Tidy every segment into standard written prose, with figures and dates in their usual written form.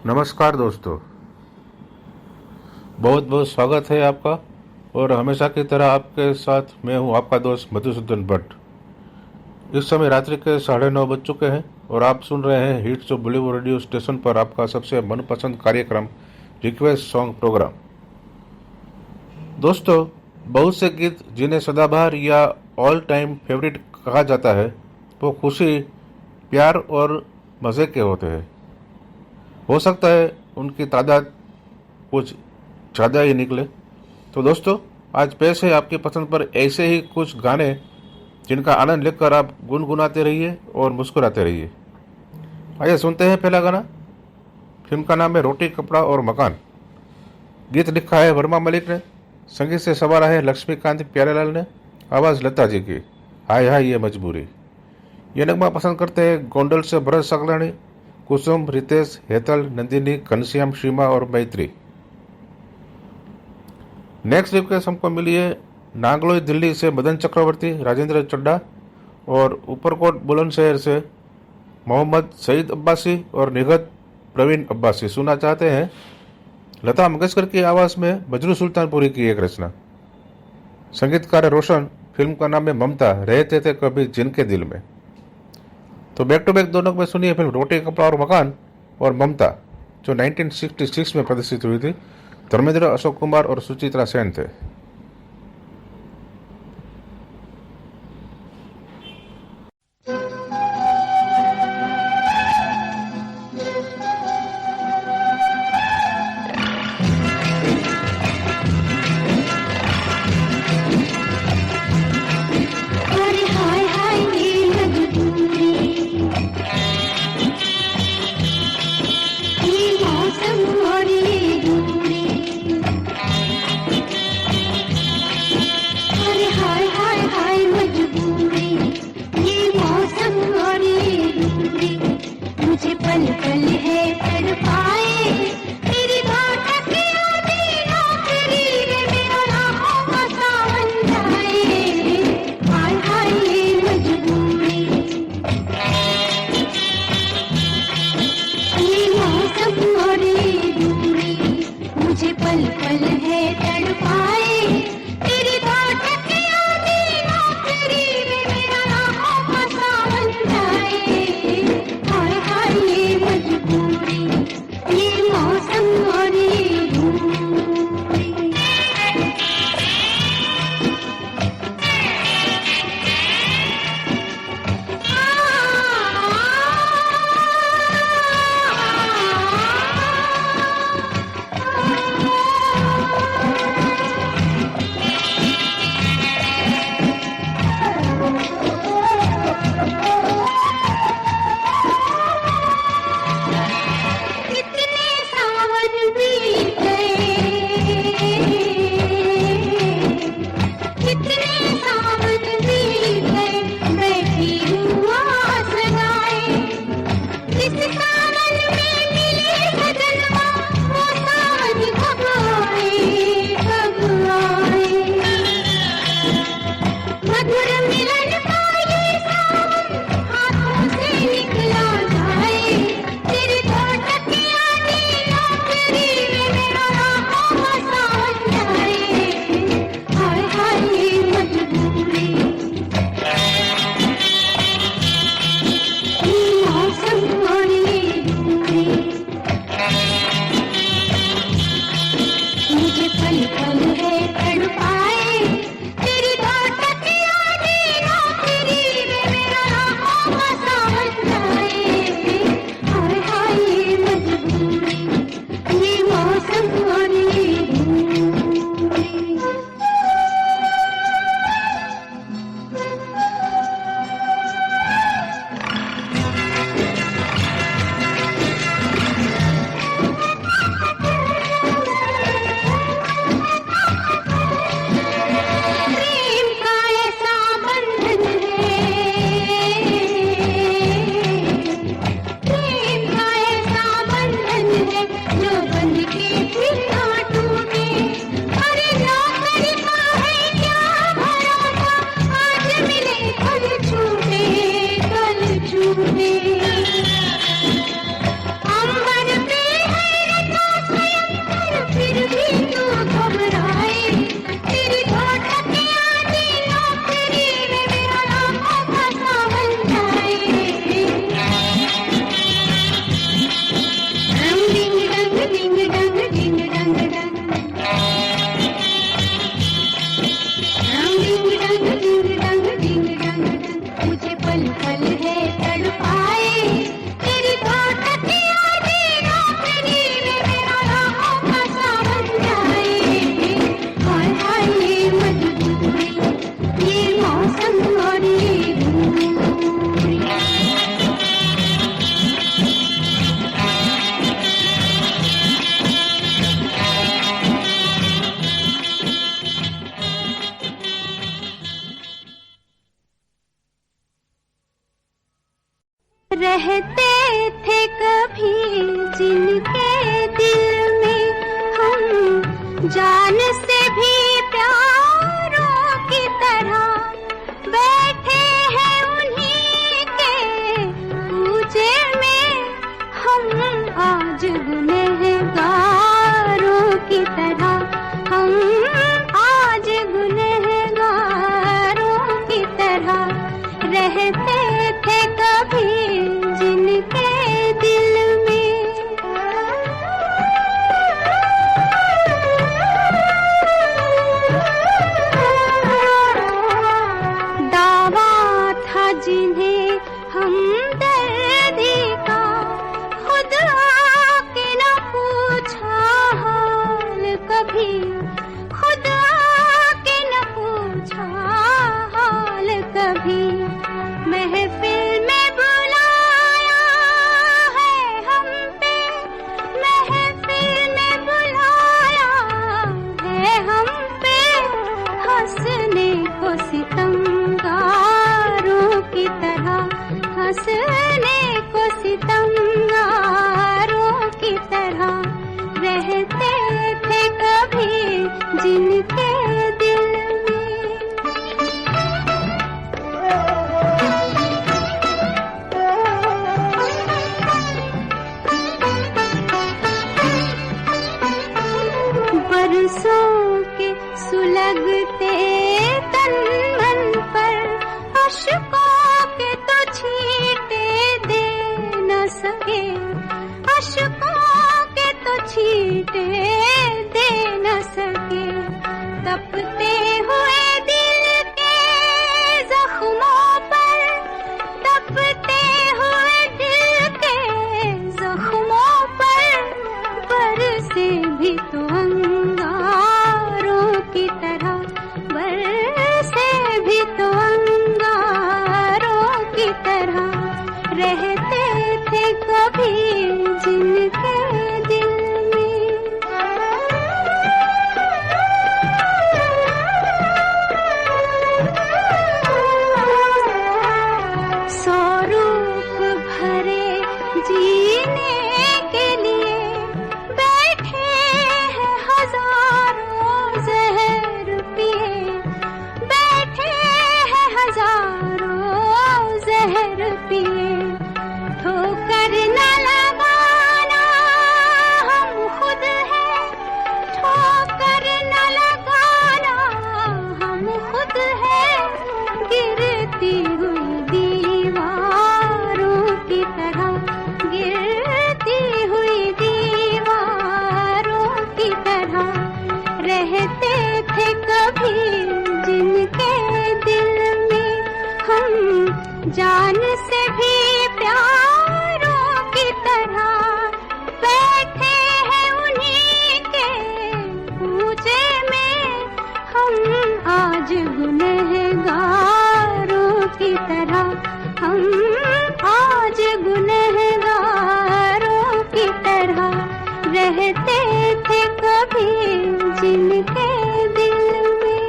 नमस्कार दोस्तों, बहुत बहुत स्वागत है आपका। और हमेशा की तरह आपके साथ मैं हूं आपका दोस्त मधुसूदन भट्ट। इस समय रात्रि के 9:30 बज चुके हैं और आप सुन रहे हैं hits of Bollywood radio station पर आपका सबसे मनपसंद कार्यक्रम रिक्वेस्ट सॉन्ग प्रोग्राम। दोस्तों, बहुत से गीत जिन्हें सदाबहार या ऑल टाइम फेवरेट कहा जाता है वो खुशी, प्यार और मज़े के होते हैं। हो सकता है उनकी तादाद कुछ ज़्यादा ही निकले। तो दोस्तों, आज पेश है आपकी पसंद पर ऐसे ही कुछ गाने जिनका आनंद लेकर आप गुनगुनाते रहिए और मुस्कुराते रहिए। आइए सुनते हैं पहला गाना। फिल्म का नाम है रोटी कपड़ा और मकान। गीत लिखा है वर्मा मलिक ने, संगीत से सवारा है लक्ष्मीकांत प्यारेलाल ने, आवाज़ लता जी की। हाय हाय ये मजबूरी। ये नगमा पसंद करते हैं गोंडल से भरत सकलानी, कुसुम, रितेश, हेतल, नंदिनी, घनश्याम, सीमा और मैत्री। नेक्स्ट रिक्वेस्ट हमको मिली है नांगलोई दिल्ली से मदन चक्रवर्ती, राजेंद्र चड्डा और ऊपरकोट बुलंदशहर से मोहम्मद सईद अब्बासी और निगत प्रवीण अब्बासी। सुनना चाहते हैं लता मंगेशकर की आवाज़ में बजरू सुल्तानपुरी की एक रचना। संगीतकार है रोशन। फिल्म का नाम है ममता, रहते थे कभी जिनके दिल में। तो बैक टू बैक दोनों में सुनिए फिल्म रोटी कपड़ा और मकान और ममता, जो 1966 में प्रदर्शित हुई थी। धर्मेंद्र, अशोक कुमार और सुचित्रा सेन थे। अरे हाय हाय ये मजबूरी, ये मौसम और ये दूरी, गुनहगारों की तरह, हम आज गुनहगारों की तरह रहते थे कभी जिनके दिल में। दावा था जिन्हें हमदर्दी का, खुद आके न पूछा हाल कभी, खुद आके न पूछा हाल कभी। महफिल में बुलाया है हम पे, महफिल में बुलाया है हम पे, हंसने को सितमगारों की तरह, हंसने को सितमगारों की तरह रहते थे कभी जिनके दिल में। बरसों के सुलगते तन मन पर अश्कों के तो छींटे दे न सके, अश्कों के तो छींटे दे न सके। तपते हुए दिल के जख्मों पर, तपते हुए दिल के जख्मों पर बरसे भी तो अंगारों की तरह, बरसे भी तो अंगारों की तरह रहते थे कभी जिनके दिल में। स्वरूप भरे जीने के लिए बैठे हैं हजारों जहर पिए, बैठे हैं हजारों जहर पिए। ठोकर न लगाना हम खुद हैं, ठोकर न लगाना हम खुद हैं, गिरती हुई दीवारों की तरह, गिरती हुई दीवारों की तरह रहते थे कभी जिनके दिल में। हम जान से भी प्यारों की तरह बैठे हैं उन्हीं के पूजे में। हम आज गुनहगारों की तरह, हम आज गुनहगारों की तरह रहते थे कभी जिनके दिल में।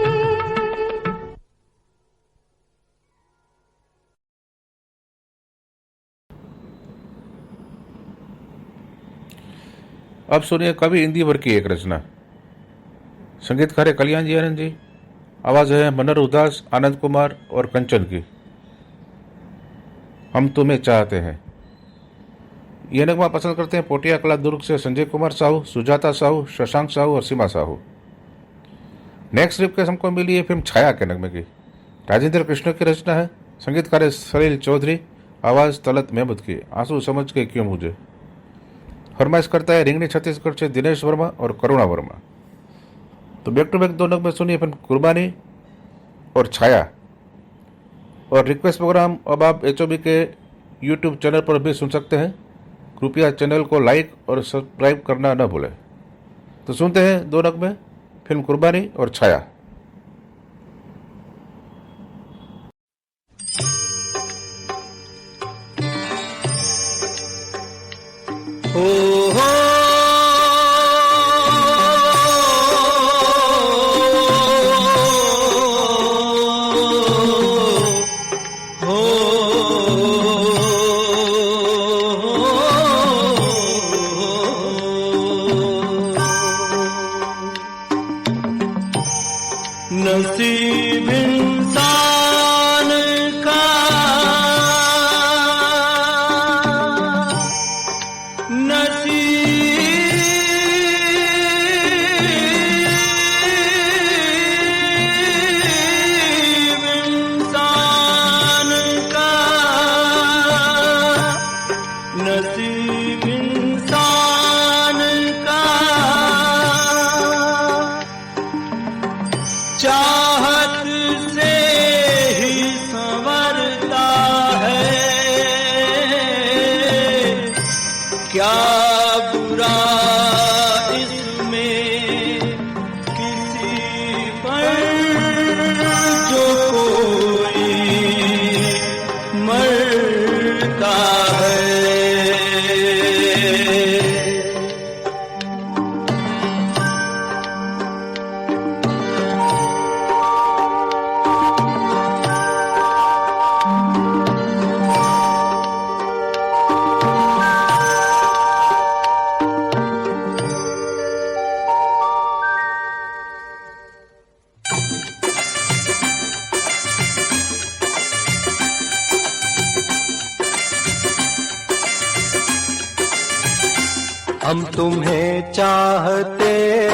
अब सुनिए कवि इंदी वर की एक रचना। संगीतकार है कल्याण जी आनंद जी, आवाज है मनोहर उदास, आनंद कुमार और कंचन की। हम तुम्हें चाहते हैं। ये नगमा पसंद करते हैं पोटिया कला दुर्ग से संजय कुमार साहू, सुजाता साहू, शशांक साहू और सीमा साहू। नेक्स्ट रिक्वेस्ट हमको मिली है फिल्म छाया के नगमे की। राजेंद्र कृष्ण की रचना है, संगीतकार है सलील चौधरी, आवाज तलत महमूद की। आंसू समझ के क्यों मुझे। फरमाइश करता है रिंगनी छत्तीसगढ़ से दिनेश वर्मा और करुणा वर्मा। तो बैक टू बैक दो नगमे सुनिए फिल्म कुर्बानी और छाया। और रिक्वेस्ट प्रोग्राम अब आप HOB के YouTube चैनल पर भी सुन सकते हैं। कृपया चैनल को लाइक और सब्सक्राइब करना न भूलें। तो सुनते हैं दो नगमे फिल्म कुर्बानी और छाया। नसीब इंसान का नसीब बुरा इसमें किसी पर जो कोई मरता है। हम तुम्हें चाहते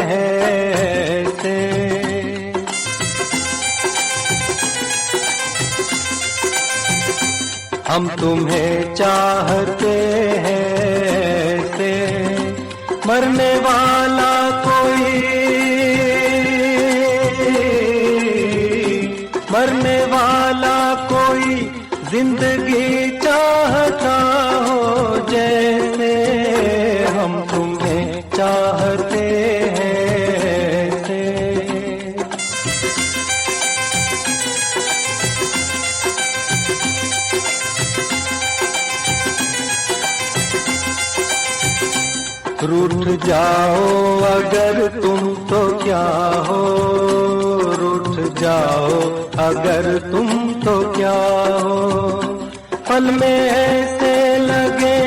हैं ऐसे, हम तुम्हें चाहते हैं ऐसे, मरने वाला कोई, मरने वाला कोई जिंदगी चाहता हो जैसे, हम तुम्हें चाहते हैं ऐसे। रूठ जाओ अगर तुम तो क्या हो, रूठ जाओ अगर तुम तो क्या हो, पल में ऐसे लगे,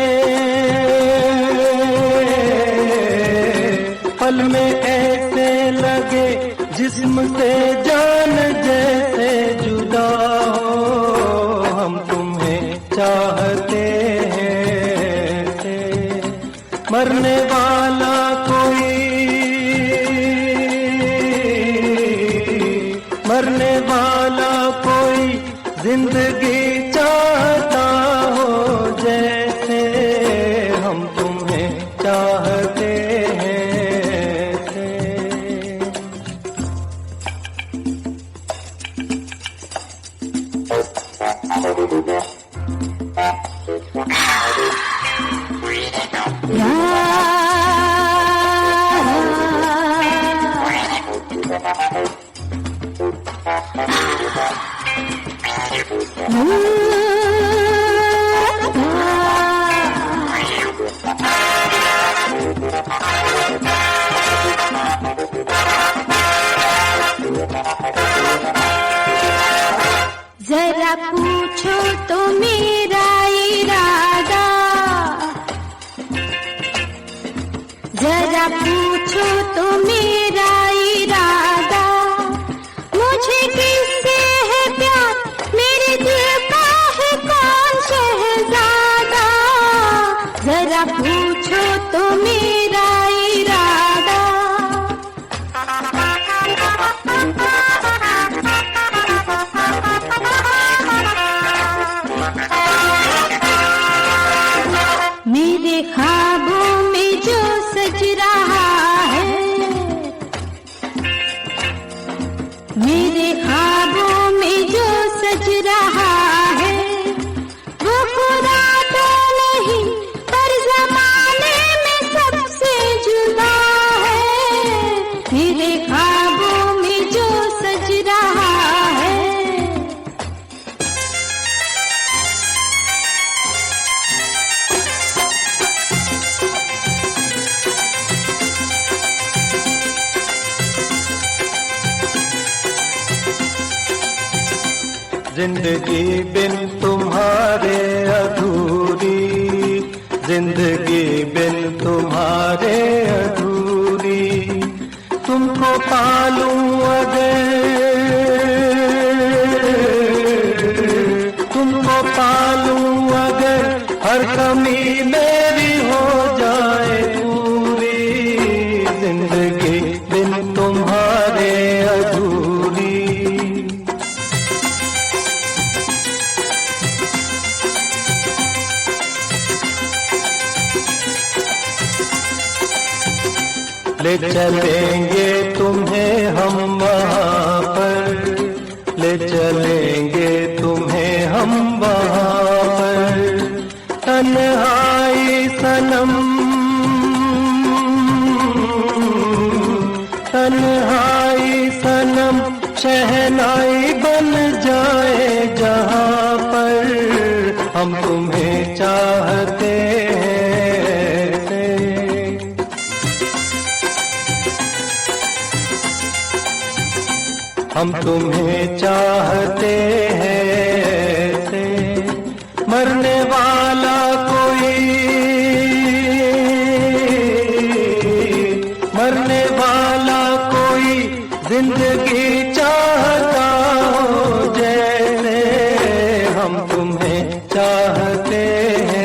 पल में ऐसे लगे जिस्म से जान जैसे जुदा हो, हम तुम्हें चाहते हैं ऐसे, मरने वाला कोई, मरने वाला कोई जिंदगी चाहता हो जैसे, हम तुम्हें चाहते हैं ऐसे। जरा पूछो तो मेरा इरादा, जरा पूछो तो मेरा इरादा, मुझे किससे है प्यार, मेरे दिल का है कौन शहजादा, जरा पूछो तो मेरा इरादा। मेरे ख्वाबों में जो सज रहा है, मेरे ख्वाबों में जो सज रहा है, वो खुदा तो नहीं पर जमाने में सबसे जुदा है, मेरे ख्वाबों में जो सज रहा है। जिंदगी बिन तुम्हारे अधूरी, जिंदगी बिन तुम्हारे अधूरी, तुमको पालूं अगर, तुमको पालूं अगर, हर कमी मेरी हो जाए पूरी, जिंदगी बिन तुम्हारे अधूरी। ले चलेंगे तुम्हें हम वहाँ पर, ले चलेंगे तुम्हें हम वहाँ पर, तन्हाई सनम, तन्हाई सनम शहनाई बन जाए जहां पर, हम तुम्हें चाहते हैं। हम तुम्हें चाहते हैं। मरने वाला कोई, मरने वाला कोई जिंदगी चाहता हो जैसे हम तुम्हें चाहते हैं।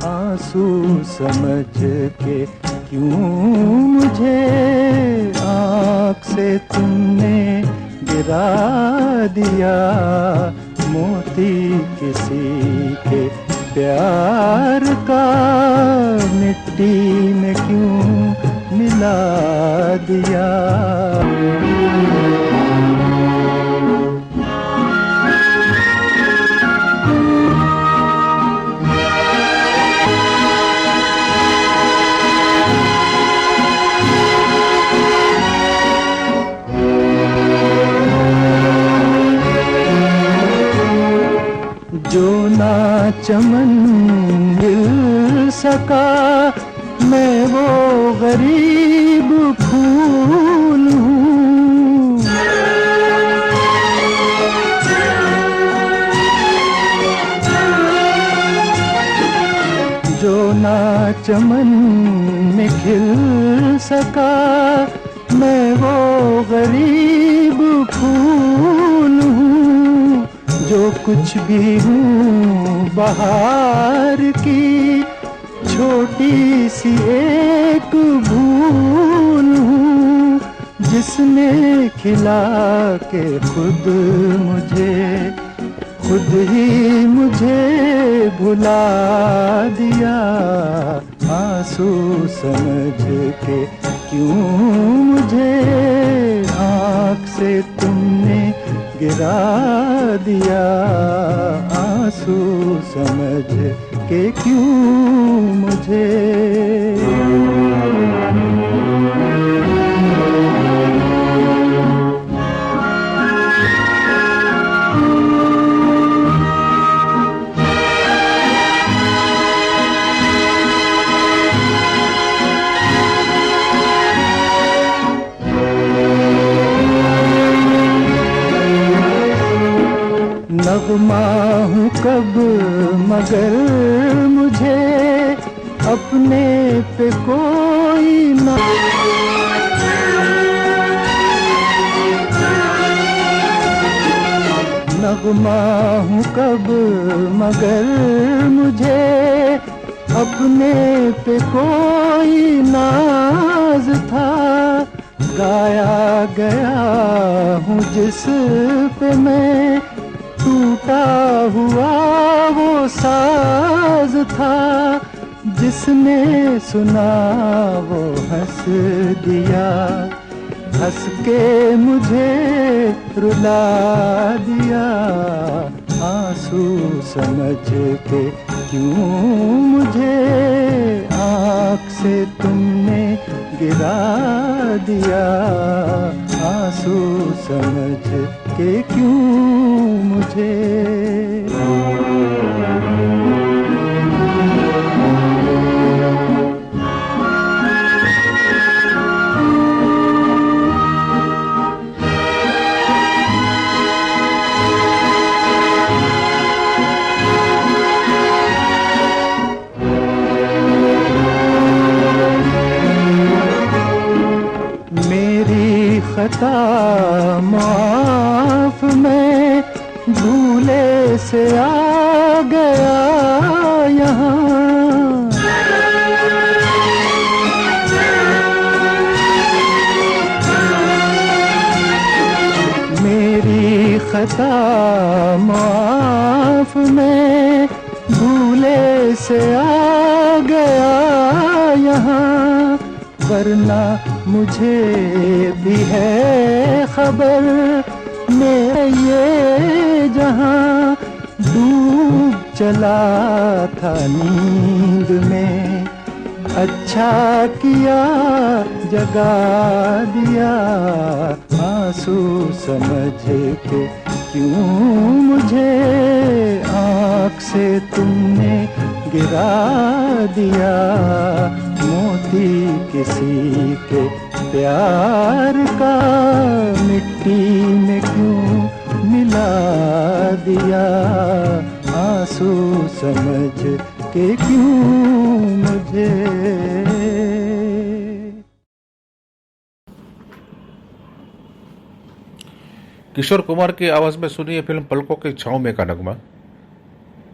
आंसू समझ के क्यों मुझे आँख से तुमने गिरा दिया, मोती किसी के प्यार का मिट्टी में क्यों मिला दिया। जो ना चमन मिल सका, मैं वो गरीब फूल हूँ। जो ना चमन में खिल सका, मैं वो गरीब फूल हूँ। जो कुछ भी हूँ बहार की छोटी सी एक भूल हूँ, जिसने खिला के खुद ही मुझे भुला दिया। आंसू समझ के क्यों मुझे आँख से तुमने गिरा दिया। आंसू समझ के क्यों मुझे। नगमा हूँ कब मगर मुझे अपने पे कोई ना। नगमा हूँ कब मगर मुझे अपने पे कोई नाज था। गाया गया हूँ जिस पे मैं टूटा हुआ वो साज था। जिसने सुना वो हंस दिया, हंस के मुझे रुला दिया। आंसू समझ के क्यों मुझे आँख से तुमने गिरा दिया। आंसू समझ के क्यों मुझे। मेरी खता माफ, मैं भूले से आ गया यहाँ। खता माफ, मैं भूले से आ गया यहाँ, वरना मुझे भी है खबर, मैं ये जहाँ डूब चला था नींद में, अच्छा किया जगा दिया, आंसू समझ के क्यों मुझे आँख से तुमने गिरा दिया, मोती किसी के प्यार का मिट्टी में क्यों मिला दिया, आंसू समझ के क्यों मुझे। किशोर कुमार की आवाज़ में सुनिए फिल्म पलकों की छाँव में का नगमा।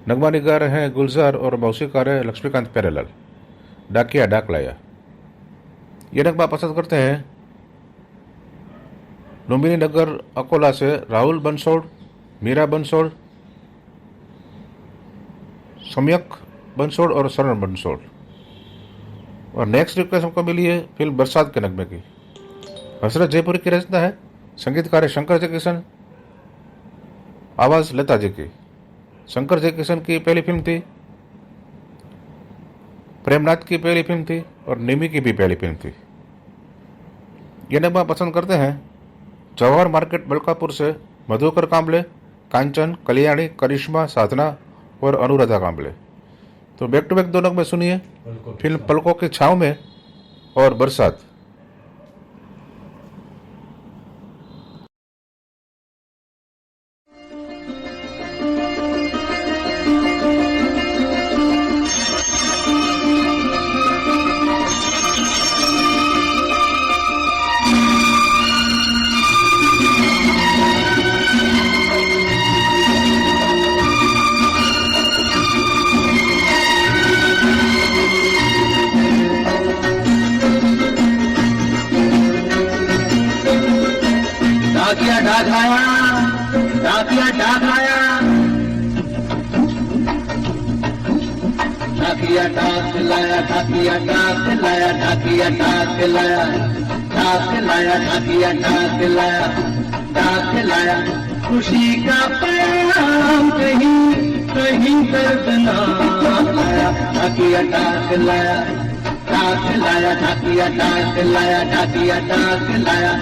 नगमा निगार हैं गुलजार और मौसीकार है लक्ष्मीकांत प्यारेलाल। डाकिया डाक लाया, ये नगमा पसंद करते हैं लुम्बिनी नगर अकोला से राहुल बंसोड़, मीरा बंसोड़, सम्यक बंसोड़ और शरण बंसोड़। और नेक्स्ट रिक्वेस्ट हमको मिली है फिल्म बरसात के नगमे की। हसरत जयपुरी की रचना है, संगीतकार है शंकर जयकिशन, आवाज़ लता जी की। शंकर जयकिशन की पहली फिल्म थी, प्रेमनाथ की पहली फिल्म थी और निमी की भी पहली फिल्म थी। ये नगमा पसंद करते हैं जवाहर मार्केट मलकापुर से मधुकर कांबले, कांचन, कल्याणी, करिश्मा, साधना और अनुराधा कांबले। तो बैक टू बैक दो नगमे सुनिए, फिल्म पलकों की छाँव में और बरसात। डाकिया डाक आया, डाकिया डाक आया, डाकिया डाक लाया, डाकिया डाक लाया, डाकिया डाक लाया, डाक लाया, डाकिया डाक लाया, डाक लाया, खुशी का पैगाम कहीं कहीं दर्दनाक लाया, डाकिया डाक लाया, डाक लाया, डाकिया डाक लाया, डाकिया डाक लाया,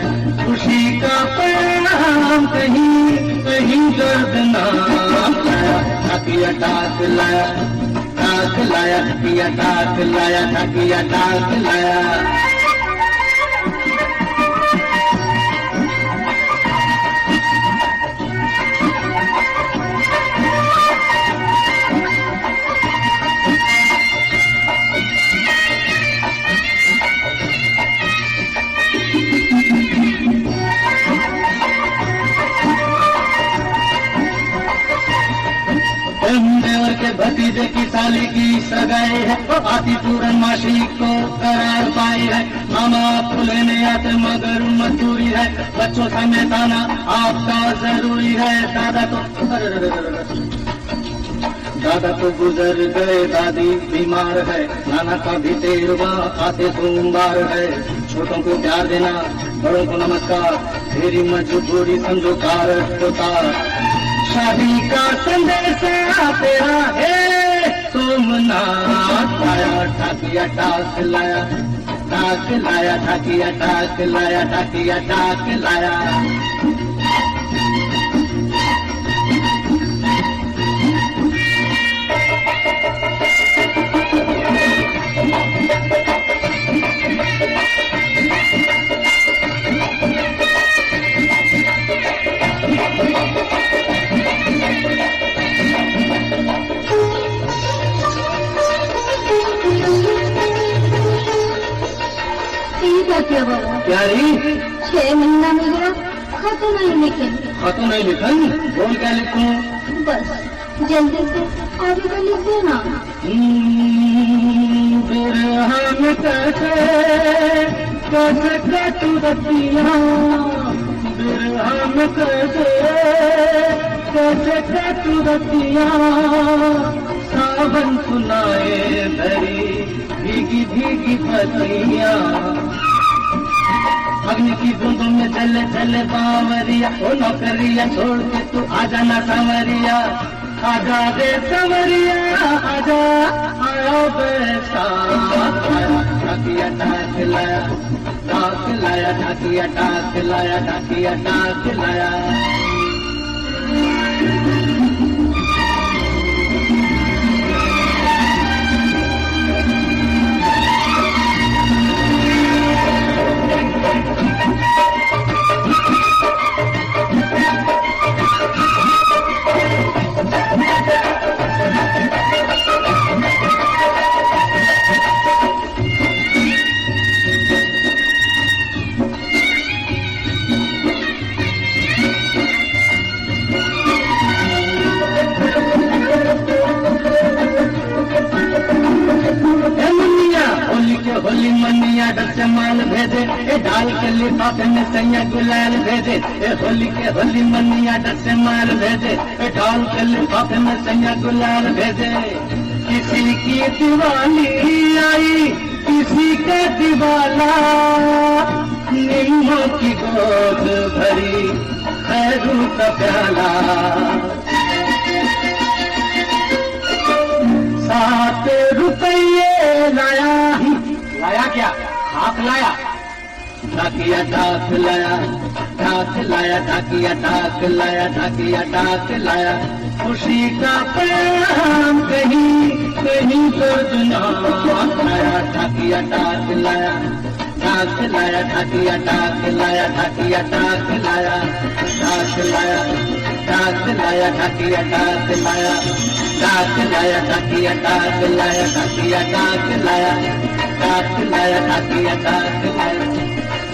खुशी का पैगाम कहीं कहीं दर्दनाक लाया, डाकिया डाक लाया, डाक लाया, डाकिया डाक लाया, डाकिया डाक लाया। देवर के भतीजे की साली की सगाई है, आती पूर्णमासी को करार पाई है, मामा आपको लेने आते मगर मजबूरी है, बच्चों समेत आना आपका जरूरी है, दादा तो गुजर गए, दादी बीमार है, नाना का भी तेरवा आते सोमवार है, छोटों को प्यार देना बड़ों को नमस्कार, तेरी मजबूरी समझो कारक होता, शादी का संदेश तेरा है सोमनाथ आया, ठाकिया डाक लाया, डाक लाया, ठाकिया डाक लाया, ठाकिया डाक लाया। क्या बोला प्यारी 6 महीना में गया, खत नहीं लिखे, खतों नहीं लिखन, बोल क्या लिखूं? बस जल्दी से आगे का लिख देना। फिर हम कैसे कट रतिया, हम कैसे तू रतिया सावन सुनाए भरी भीगी भीगी पतिया अग्नि की बूंदों में चले चले बावरिया ओ नौकरिया छोड़ के तू आजा ना संवरिया आजा रे संवरिया आजा आया बैसाख ढाकिया टाक लाया ढाकिया टाक लाया ढाकिया टाक लाया होली मनिया डर से माल भेजे ए डाल के लिफाफे में सैया गुलाल भेजे ए होली के होली मनिया डर से माल भेजे ए डाल के लिफाफे में सैया गुलाल भेजे किसी की दिवाली आई किसी का दिवाला नीमों की गोद भरी खैरू का प्याला 7 रुपये लाया लाया क्या हाथ लाया ढाकिया टाक लाया ढाकिया टाक लाया ढाकिया टाक लाया खुशी का पैगाम कहीं कहीं तो सुनाया ढाकिया टाक लाया ढाकिया टाक लाया ढाकिया टाक लाया ढाकिया टाक लाया ढाकिया टाक लाया ढाकिया टाक लाया ढाकिया टाक लाया टाक लाया ढाकिया टाक लाया टाक लाया ढाकिया टाक लाया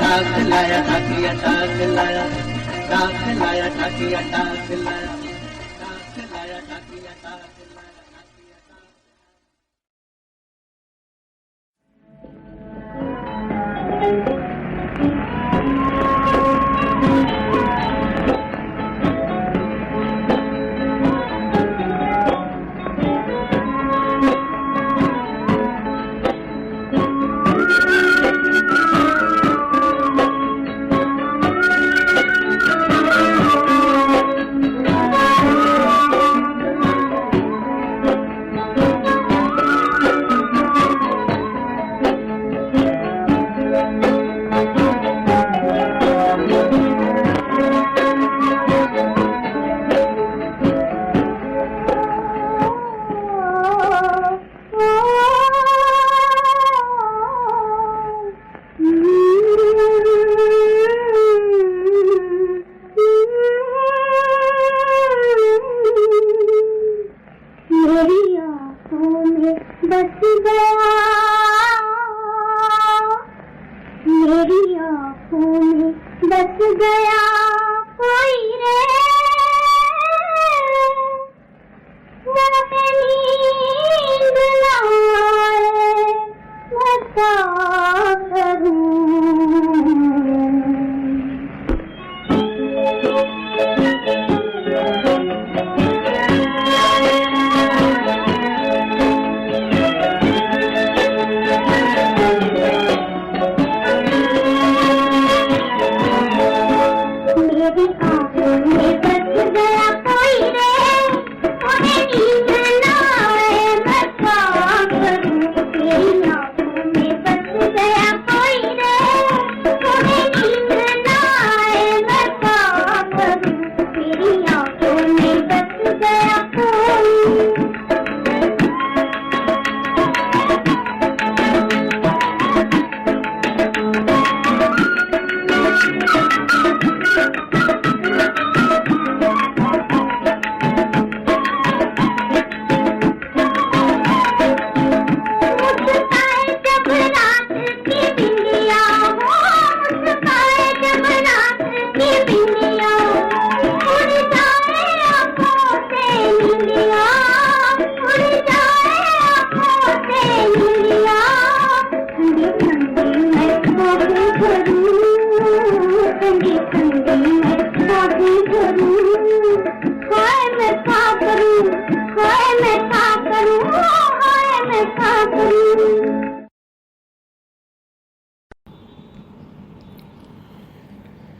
टाक लाया ढाकिया टाक लाया टाक लाया ढाकिया टाक लाया बस गया कोई रे नींद लाए बता मेरी आँखों में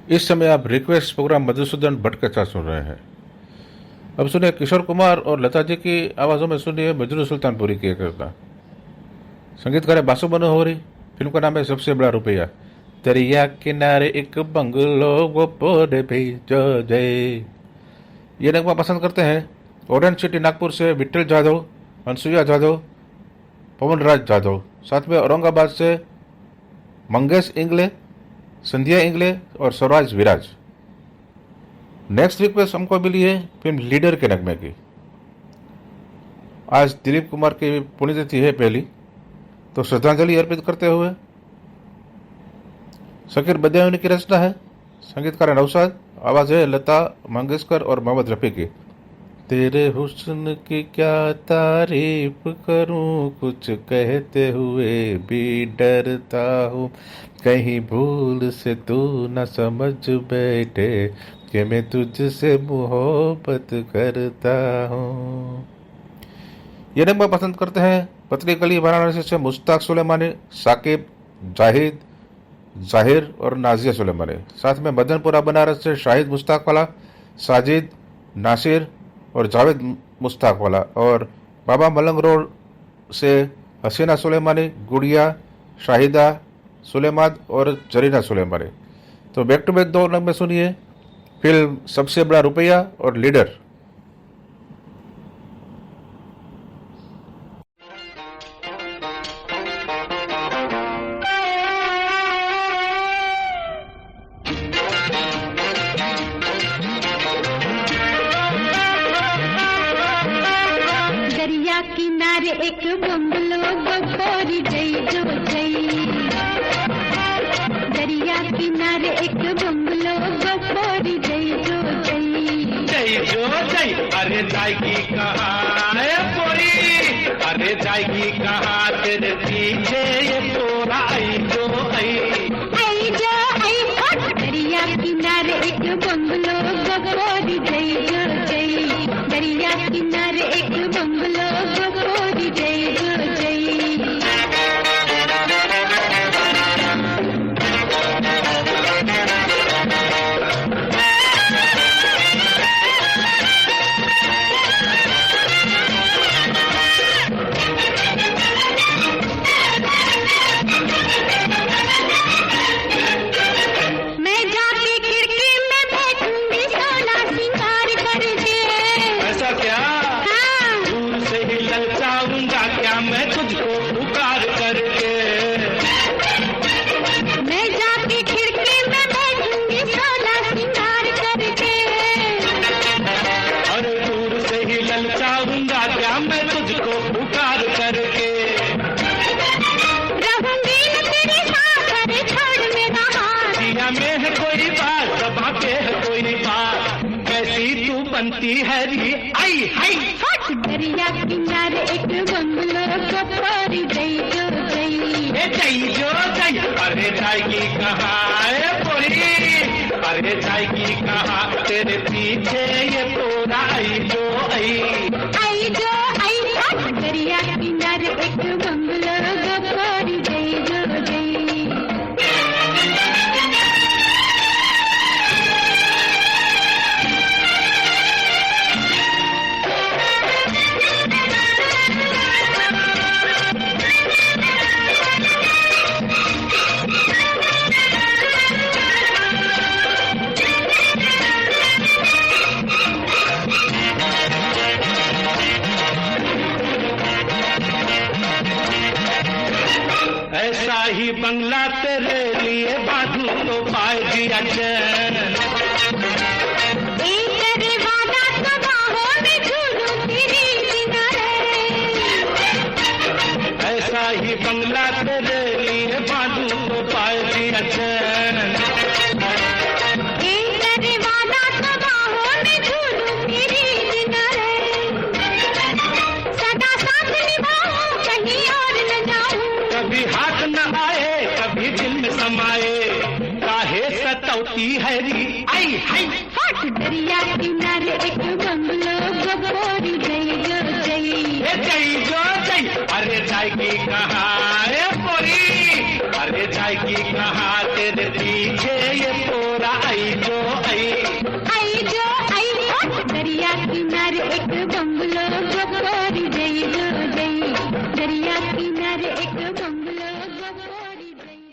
इस समय आप रिक्वेस्ट प्रोग्राम मधुसूदन भट्ट के साथ सुन रहे हैं। अब सुनिए किशोर कुमार और लता जी की आवाज़ों में सुनिए मजनू सुल्तानपुरी की एक रचना। संगीतकार है बासु मनोहरी। फिल्म का नाम है सबसे बड़ा रुपया। दरिया किनारे एक बंगलो वो पोरे भेजो जय। ये नगमा पसंद करते हैं ऑरेंज सिटी नागपुर से विट्ठल जाधव, अनसुईया जाधव, पवन राज जाधव। साथ में औरंगाबाद से मंगेश इंगले, संध्या इंगले और स्वराज विराज। नेक्स्ट रिक्वेस्ट हमको मिली है फिल्म लीडर के नगमे की। आज दिलीप कुमार की पुण्यतिथि है पहली, तो श्रद्धांजलि अर्पित करते हुए शकीर बदायूनी की रचना है। संगीतकार नौशाद, आवाज है लता मंगेशकर और मोहम्मद रफ़ी की। तेरे हुस्न की क्या तारीफ करूं, कुछ कहते हुए भी डरता हूँ, कहीं भूल से तू न समझ बैठे कि मैं तुझसे मोहब्बत करता हूँ। ये नगमा पसंद करते हैं पतली गली वाराणसी से मुश्ताक सुलेमानी, साकिब, जाहिद, जाहिर और नाजिया सुलेमानी। साथ में मदनपुरा बनारस से शाहिद मुश्ताक वाला, साजिद, नासिर और जावेद मुश्ताक वाला। और बाबा मलंग रोड से हसीना सुलेमानी, गुड़िया, शाहिदा सुलेमान और जरीना सुलेमानी। तो बैक टू बैक दो नगमे सुनिए फिल्म सबसे बड़ा रुपया और लीडर। दरिया किनारे एक बंगलो गोरी जई जो जई। दरिया किनारे एक बंगलो गोरी जई जो जई। जय जो जय, अरे जाएगी कहाँ है गोरी, अरे जाएगी कहाँ तेरे पीछे ये तोरा आई जो आई। आई जो आई हट। दरिया किनारे एक बंगलो गोरी जई जो जई। दरिया किनारे एक बंगलो गोरी जई जो जई। मैं जाके खिड़की में बैठूंगी सोना सिंगार करके। ऐसा क्या? हाँ। दूर से ही ललचाऊंगा क्या मैं तुझको पुकार करके। मैं जाके खिड़की में बैठूंगी सोना सिंगार करके। और दूर से ही ललचाऊंगा क्या मैं तुझको पुकार करके। रहूंगी न तेरे साथ, अरे छोड़ मेरा हाथ। दिया में है कोई बात, दबा पे है कोई बात, कैसी तू बनती है री आई हाई। हट। दरिया किनारे एक बंगलो गोरी जई जो जई। ए जई जो जई, अरे जाएगी कहाँ है गोरी, अरे जाएगी कहाँ तेरे पीछे ये तोरा आई जो आई। आई जो आई हट। दरिया किनारे एक बंगलो गोरी जई जो जई। ऐसा ही बंगला तेरे लिए बांधू तो पाए दिया चैन। एक तेरे वादा तो बाहों में झूलूं तेरी किनारे। ऐसा ही बंगला तेरे लिए बांधू तो पाए दिया चैन। एक तेरे वादा तो बाहों में झूलूं तेरी किनारे। सदा साथ निभाऊं, कहीं और न जाऊं। कभी हाथ न आए कभी दिल में समाए, काहे सतौती है री आई हाई। हट। दरिया किनारे एक बंगलो गोरी जई जो जई। ए जई जो जई, अरे जाएगी कहाँ है गोरी, अरे जाएगी कहा तेरे पीछे ये पोरा आई जो आई दरिया किनारे एक बंगलो गोरी जई जो जई दरिया किनारे एक बंगलो गोरी जई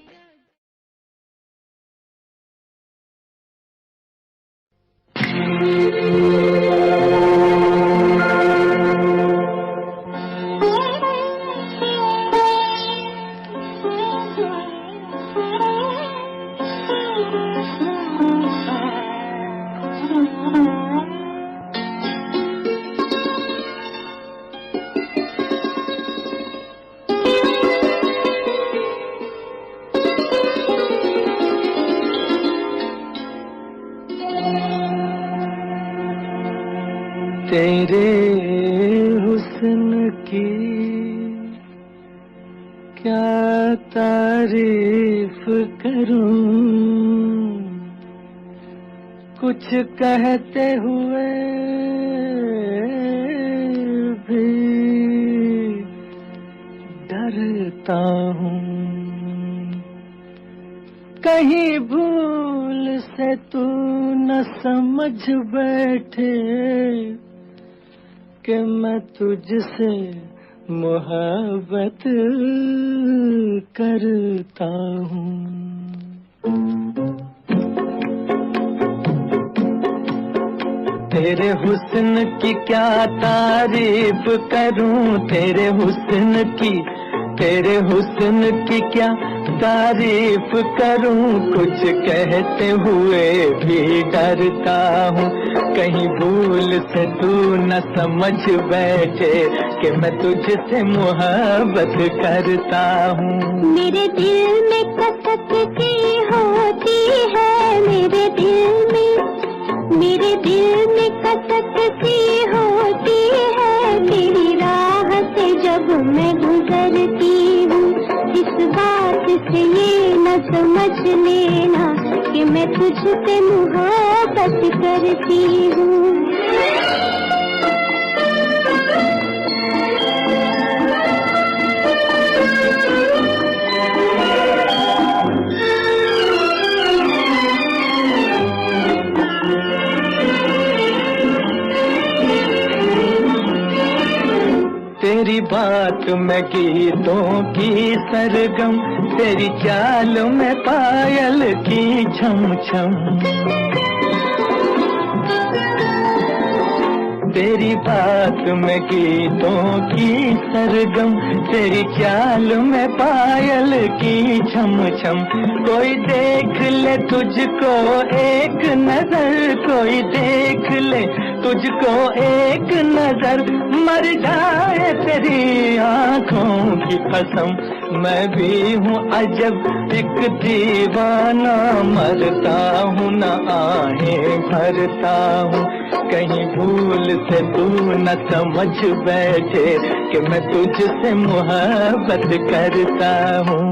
तेरे हुस्न की क्या तारीफ करूं, कुछ कहते हुए भी डरता हूँ। कहीं भूल से तू न समझ बैठे कि मैं तुझसे मोहब्बत करता हूँ। तेरे हुस्न की क्या तारीफ करूं, तेरे हुस्न की क्या तारीफ करूं, कुछ कहते हुए भी डरता हूँ। कहीं भूल से तू न समझ बैठे कि मैं तुझसे मोहब्बत करता हूँ। मेरे दिल में कसक सी होती है, मेरे दिल में कसक सी होती है, तेरी राह से जब मैं गुजरती हूँ। इस बात से ये न समझ लेना कि मैं तुझसे मोहब्बत करती हूँ। तेरी बात में गीतों की सरगम, तेरी चाल में पायल की छम छम। तेरी बात में गीतों की सरगम, तेरी चाल में पायल की छम छम। कोई देख ले तुझको एक नजर, कोई देख ले तुझको एक नजर, मर जाए तेरी आंखों की कसम। मैं भी हूँ अजब एक दीवाना, मरता हूँ न आहें भरता हूँ। कहीं भूल से तू न समझ बैठे कि मैं तुझसे मोहब्बत करता हूँ।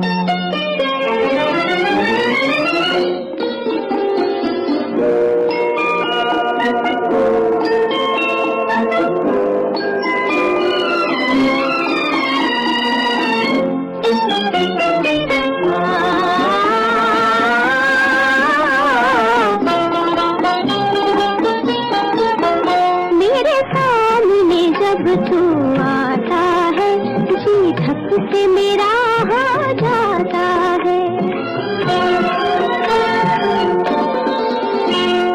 तू आता है, जी धक से मेरा हो जाता है।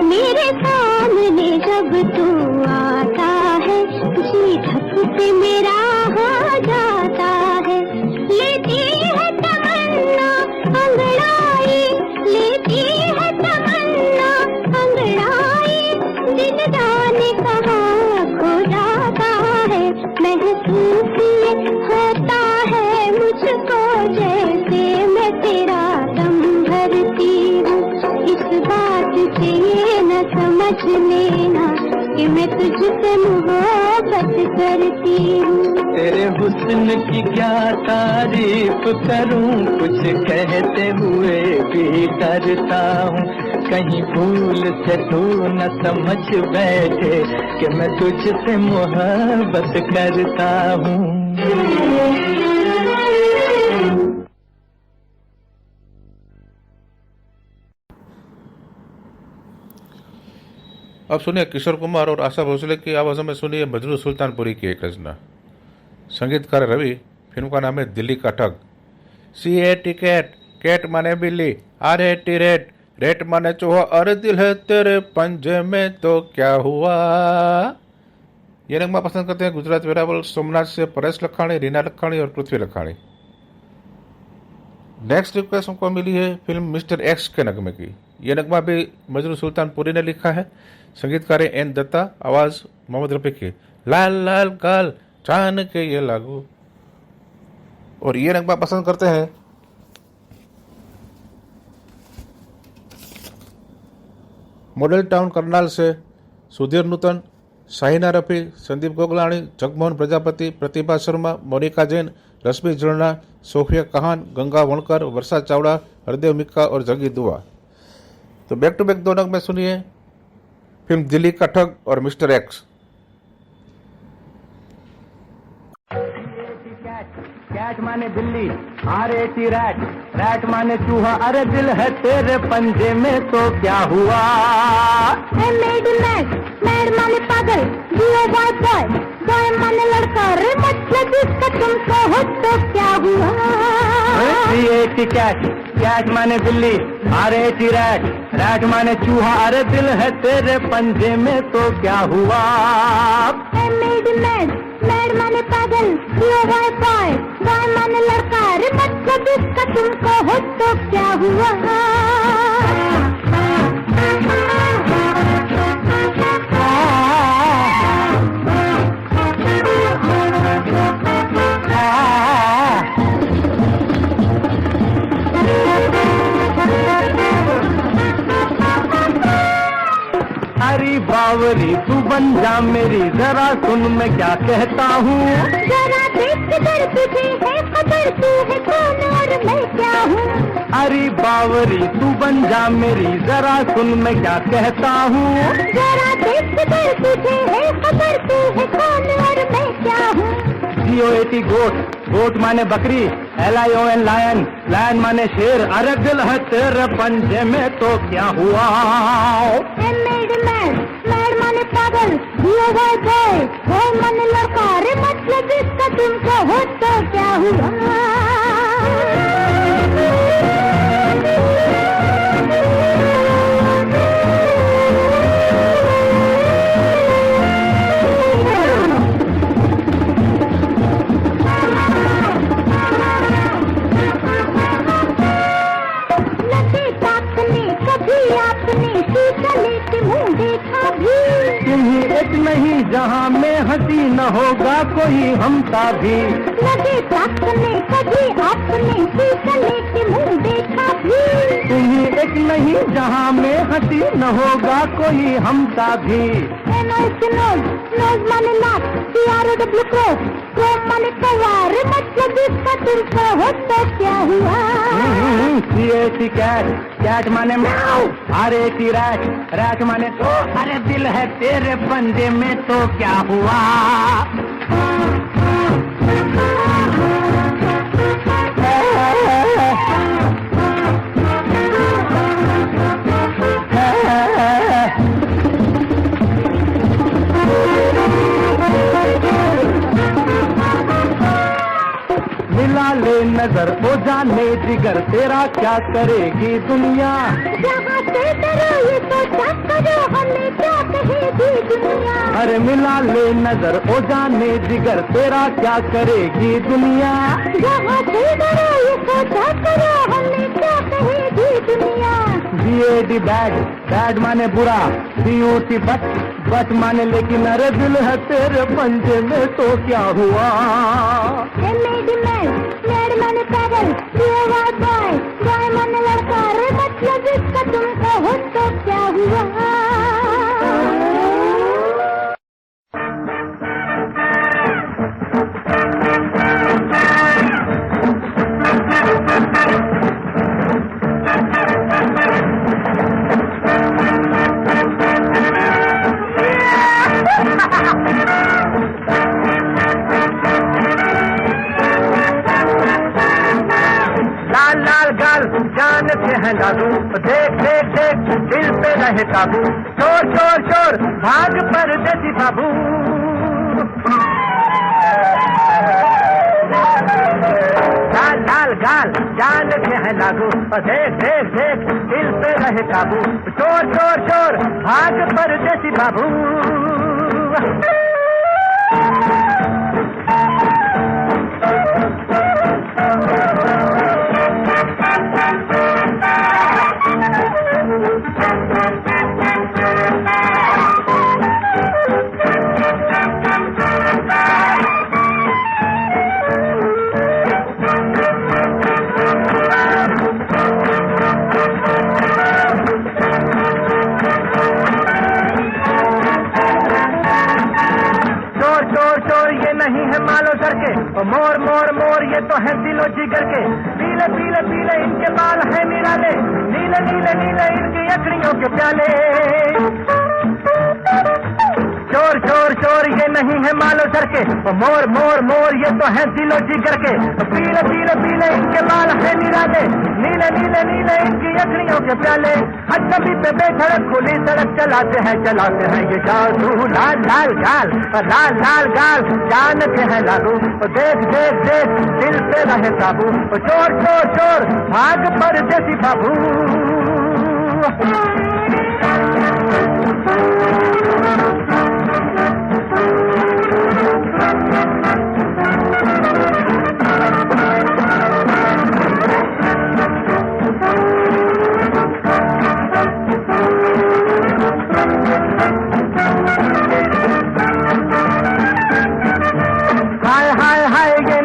मेरे सामने जब तू आता है, जी धक से मेरा हो जाता है। लेती है तमन्ना अंगड़ाई, लेती है तमन्ना अंगड़ाई, दिल जाने कहाँ खो जाता है। महसूस होता है मुझको जैसे मैं तेरा दम भरती हूँ। इस बात से ये न समझ लेना कि मैं तुझसे मोहब्बत करती हूँ। तेरे हुस्न की क्या तारीफ करूं, कुछ कहते हुए भी डरता हूँ। कहीं भूल से तू न समझ बैठे कि मैं तुझसे मोहब्बत करता हूँ। अब सुनिए किशोर कुमार और आशा भोसले की आवाज़ों में सुनिए मजरू सुल्तानपुरी की एक रचना। संगीतकार रवि। फिल्म का नाम है दिल्ली का ठग। CAT कैट, कैट माने बिल्ली, RAT रेट, रेट माने चूहा, अरे दिल है तेरे पंजे में तो क्या हुआ। ये नगमा पसंद करते हैं गुजरात वेरावल सोमनाथ से परेश लखाणी, रीना लखाणी और पृथ्वी लखाणी। नेक्स्ट रिक्वेस्ट हमको मिली है फिल्म मिस्टर एक्स के नगमे की। ये नगमा भी मजरू सुल्तानपुरी ने लिखा है। संगीतकार है N दत्ता, आवाज मोहम्मद रफी की। लाल लाल गाल चान के ये लागू। और ये नगमा पसंद करते हैं मॉडल टाउन करनाल से सुधीर नूतन, शाहिना रफी, संदीप गोगलाणी, जगमोहन प्रजापति, प्रतिभा शर्मा, मोनिका जैन, रश्मि जड़ना, सोफिया कहान, गंगा वणकर, वर्षा चावड़ा, हरदेव मिक्का और जगी दुआ। तो बैक टू बैक दो नग में सुनिए फिल्म दिल्ली का ठग और मिस्टर एक्स। कैट माने बिल्ली, RAT रैट, रैट माने चूहा, अरे दिल है तेरे पंजे में तो क्या हुआ। मैड मैड माने पागल, बॉय बॉय, बॉय माने लड़का, रे मतलब इसका तुमको हो तो क्या हुआ। CAT कैट, कैट माने बिल्ली, RAT रैट, रैट माने चूहा, अरे दिल है तेरे पंजे में तो क्या हुआ। मैड माने पागल, बॉय बॉय, बॉय माने लड़का, रे मतलब इसका तुमको हो तो क्या हुआ। अरे बावरी तू बन जा मेरी, जरा सुन मैं क्या कहता हूँ। जरा देख किधर तुझे है खबर, तू है कौन और मैं क्या हूँ। अरे बावरी तू बन जा मेरी, जरा सुन मैं क्या कहता हूँ। जरा देख किधर तुझे है खबर, तू है कौन और मैं क्या हूँ। GOAT गोट, गोट माने बकरी, LION लायन, लायन माने शेर, अरे दिल है तेरे पंजे में तो क्या हुआ। मैड माने पागल, बॉय बॉय, बॉय माने लड़का, रे मतलब इसका तुमको हो तो क्या हुआ। नहीं जहाँ में हंसी न होगा कोई हमसा भी। लगे ताकने कभी आपने चले के मुंह देखा भी। तुम्हें एक नहीं जहाँ में हंसी न होगा कोई हमसा भी। नोज माने नाक, CROW क्रॉस माने कवार, मतलब इसका तुमको हो तो क्या हुआ। CAT कैट, कैट माने म्याऊ, RAT रैट, रैट माने तो, अरे दिल है तेरे पंजे में तो क्या हुआ। मिला ले नजर ओ जाने जिगर, तेरा क्या करेगी दुनिया। जहाँ से डरो ये तो क्या करो, हमें क्या कहेगी दुनिया। अरे मिला ले नजर ओ जाने जिगर, तेरा क्या करेगी दुनिया। जहाँ से डरो ये तो क्या करो, हमें क्या कहेगी दुनिया। BAD बैड, बैड माने बुरा, BUT बट, बट माने लेकिन, अरे दिल है तेरे पंजे में तो क्या हुआ। मैड माने पागल, बॉय बॉय, बॉय माने लड़का, रे मतलब इसका तुमको हो तो क्या हुआ। लाल लाल गाल जान से के हैं लागू, देख देख देख दिल पे रहे काबू, शोर शोर शोर भाग परदेसी बाबू। लाल लाल गाल जान के हैं लागू, देख देख देख दिल पे रहे काबू, शोर शोर शोर भाग परदेसी बाबू। मोर मोर मोर ये तो है दिलो जिगर के, पीले पीले पीले इनके बाल है निराले, नीले नीले नीले इनकी अखड़ियों के प्याले। चोर चोर चोर ये नहीं है मालो सर के, मोर मोर मोर ये तो है दिलो जिगर के, पीले पीले पीले इनके बाल है निराले, नीले नीले नीले इनकी अखड़ियों के प्याले। अजनबी पे बेधड़क खुली सड़क चलाते हैं ये जादू, लाल लाल गाल लाल लाल गाल जान के हैं लागू, देख देख देख दिल पे रहे काबू, चोर चोर चोर भाग परदेसी बाबू।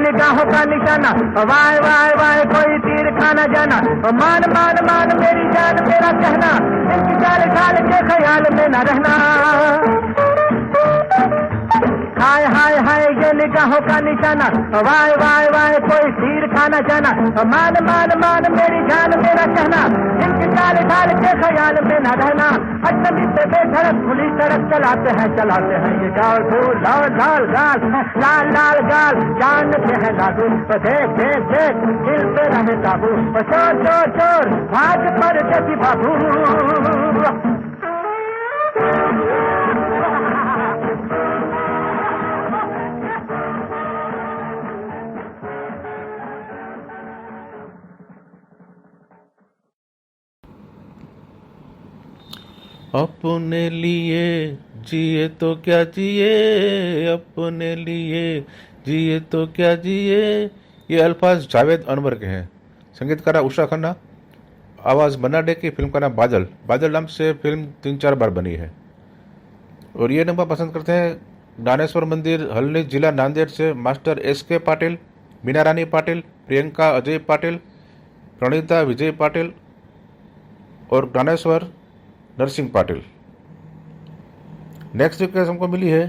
निगाहों का निशाना, वाय वाय वाय कोई तीर खाना जाना, मान मान मान मेरी जान मेरा कहना, इनकी चाल ढाल के ख्याल में न रहना। हाय हाय हाय ये निगाहों का निशाना, वाय वाय वाय कोई तीर खाना जाना, मान मान मान मेरी जान मेरा कहना, इनकी चाल ढाल के ख्याल में न रहना। अजनबी से बेधड़क खुली सड़क चलाते हैं ये जादू, लाल लाल गाल लाल लाल गाल जान के हैं लागू, देख देख देख दिल पे रहे काबू, चोर चोर चोर भाग परदेसी बाबू। अपने लिए जिए तो क्या जिए, अपने लिए जिए तो क्या जिए, ये अल्फाज जावेद अनवर के हैं। संगीतकार उषा खन्ना, आवाज़ बन्ना डे की। फिल्म का नाम बादल, बादल नाम से फिल्म 3-4 बार बनी है। और ये नंबर पसंद करते हैं ज्ञानेश्वर मंदिर, हल्ली, जिला नांदेड़ से मास्टर SK पाटिल, मीना रानी पाटिल, प्रियंका अजय पाटिल, प्रणीता विजय पाटिल और ज्ञानेश्वर नरसिंह पाटिल। नेक्स्ट रिक्वेस्ट हमको मिली है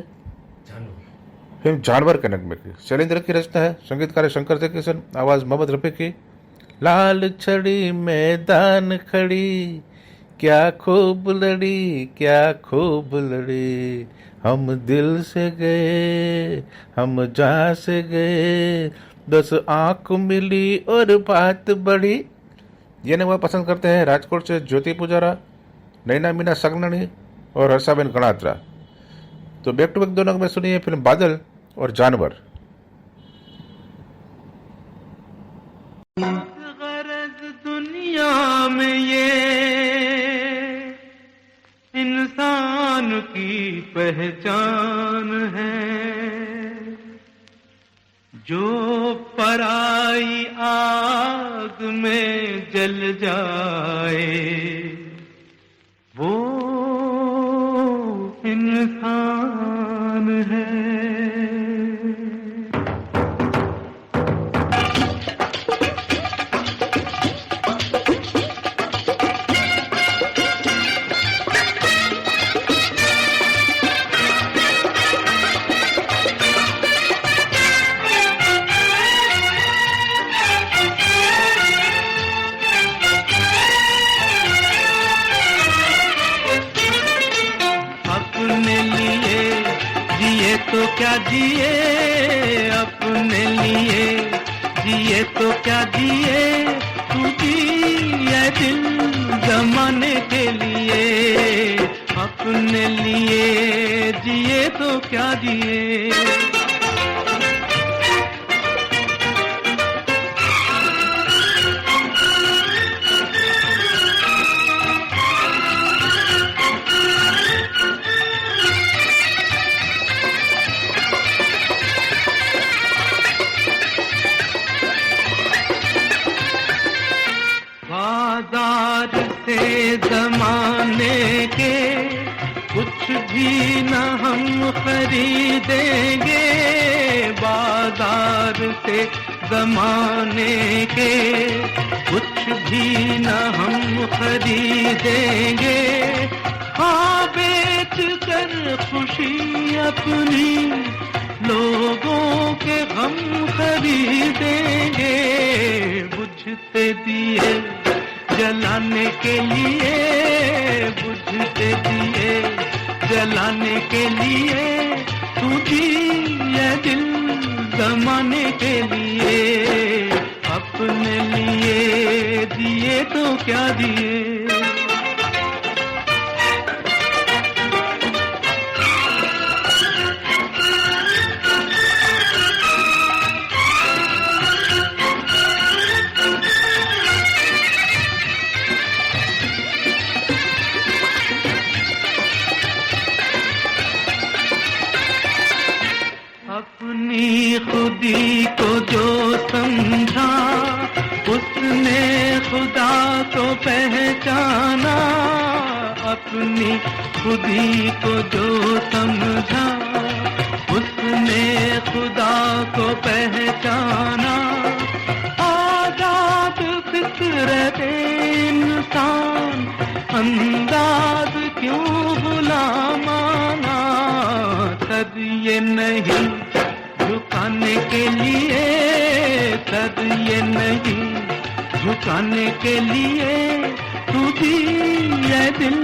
फिल्म जानवर के नगमे की। शैलेंद्र की रचना है, संगीतकार शंकर जय किशन, आवाज़ मोहम्मद रफ़ी की। लाल छड़ी मैदान खड़ी, क्या खूब लड़ी, क्या खूब लड़ी, हम दिल से गए, हम जहाँ से गए, 10 आँख मिली और बात बढ़ी। ये नगमा पसंद करते हैं राजकोट से ज्योति पुजारा, नैना मीना सगनानी और हर्षाबेन गणात्रा। तो बैक टू बैक दोनों में सुनिए फिल्म बादल और जानवर। गरज दुनिया में ये इंसान की पहचान है, जो पराई आग में जल जाए वो इंसान है। तो क्या जिए, अपने लिए जिए तो क्या जिए, तू जिए दिल जमाने के लिए, अपने लिए जिए तो क्या जिए। बाजार से जमाने के कुछ भी न हम खरीदेंगे, बाजार से जमाने के कुछ भी न हम खरीदेंगे। हाँ बेच कर खुशी अपनी लोगों के हम खरीदेंगे, बुझते दिए जलाने के लिए, बुझते दिए जलाने के लिए, तू जिए दिल जमाने के लिए, अपने लिए दिए तो क्या दिए। अपनी खुदी को जो समझा, उसने खुदा को पहचाना। अपनी खुदी को जो समझा, उसने खुदा को पहचाना। आजाद फितरत इंसान, अंदाज क्यों भुला माना। सर ये नहीं झुकाने के लिए, सर ये नहीं झुकाने के लिए, तू जिए दिल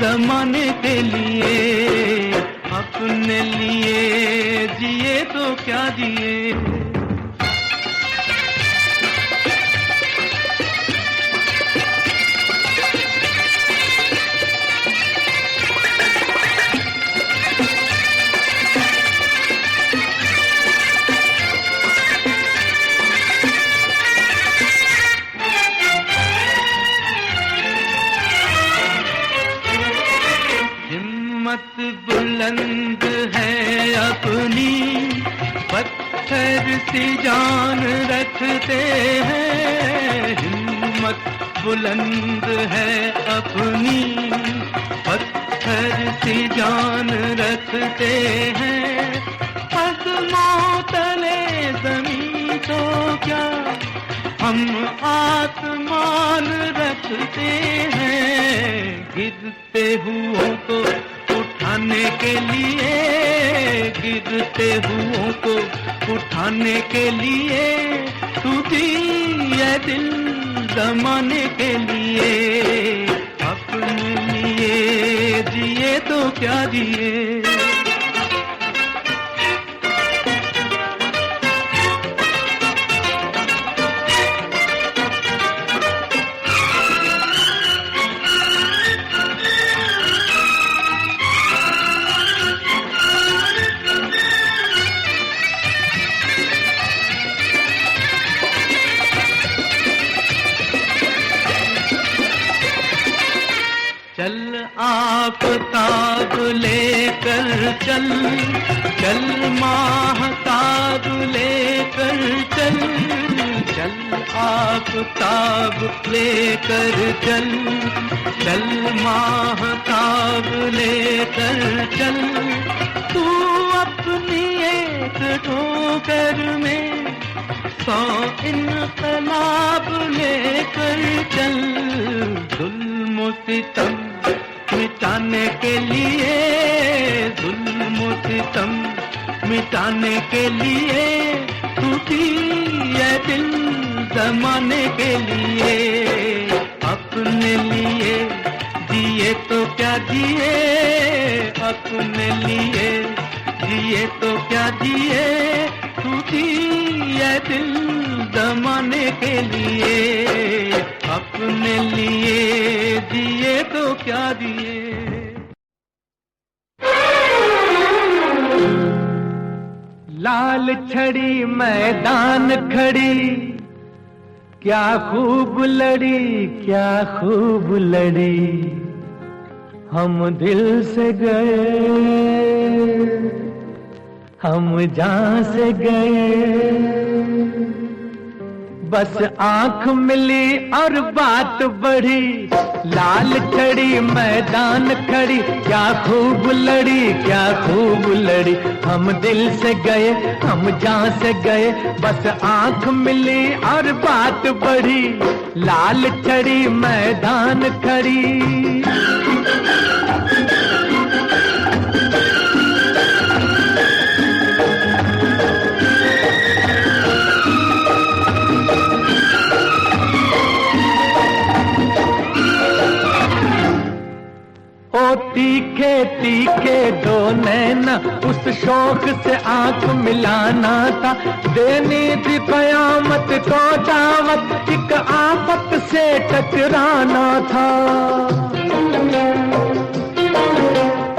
जमाने के लिए, अपने लिए जिए तो क्या जिए। हिम्मत बुलंद है अपनी, पत्थर सी जान रखते हैं। हिम्मत बुलंद है अपनी, पत्थर सी जान रखते हैं। कदमों तले जमीन तो क्या, हम आसमान रखते हैं। गिरते हुओं को उठाने के लिए, गिरते हुओं को उठाने के लिए, तू जिए दिल जमाने के लिए, अपने लिए जिए तो क्या जिए। चल आफताब लेकर चल, चल माहताब लेकर चल, चल आफताब लेकर चल, चल माहताब लेकर चल। तू अपनी एक ठोकर में 100 इनकलाब लेकर चल। जुल्म सितम मिटाने के लिए, जुल्म सितम मिटाने के लिए, तू जिए दिल जमाने के लिए, अपने लिए जिए तो क्या जिए, अपने लिए जिए तो क्या जिए। तू जिए दिल जमाने के लिए, अपने लिए दिए तो क्या दिए। लाल छड़ी मैदान खड़ी, क्या खूब लड़ी, क्या खूब लड़ी, हम दिल से गए, हम जान से गए, बस आंख मिली और बात बढ़ी। लाल छड़ी मैदान खड़ी, क्या खूब लड़ी, क्या खूब लड़ी, हम दिल से गए, हम जान से गए, बस आंख मिली और बात बढ़ी। लाल छड़ी मैदान खड़ी। ओ तीखे तीखे दो नैना, उस शौक से आंख मिलाना था, देनी थी कयामत को दावत, एक आफत से टकराना था।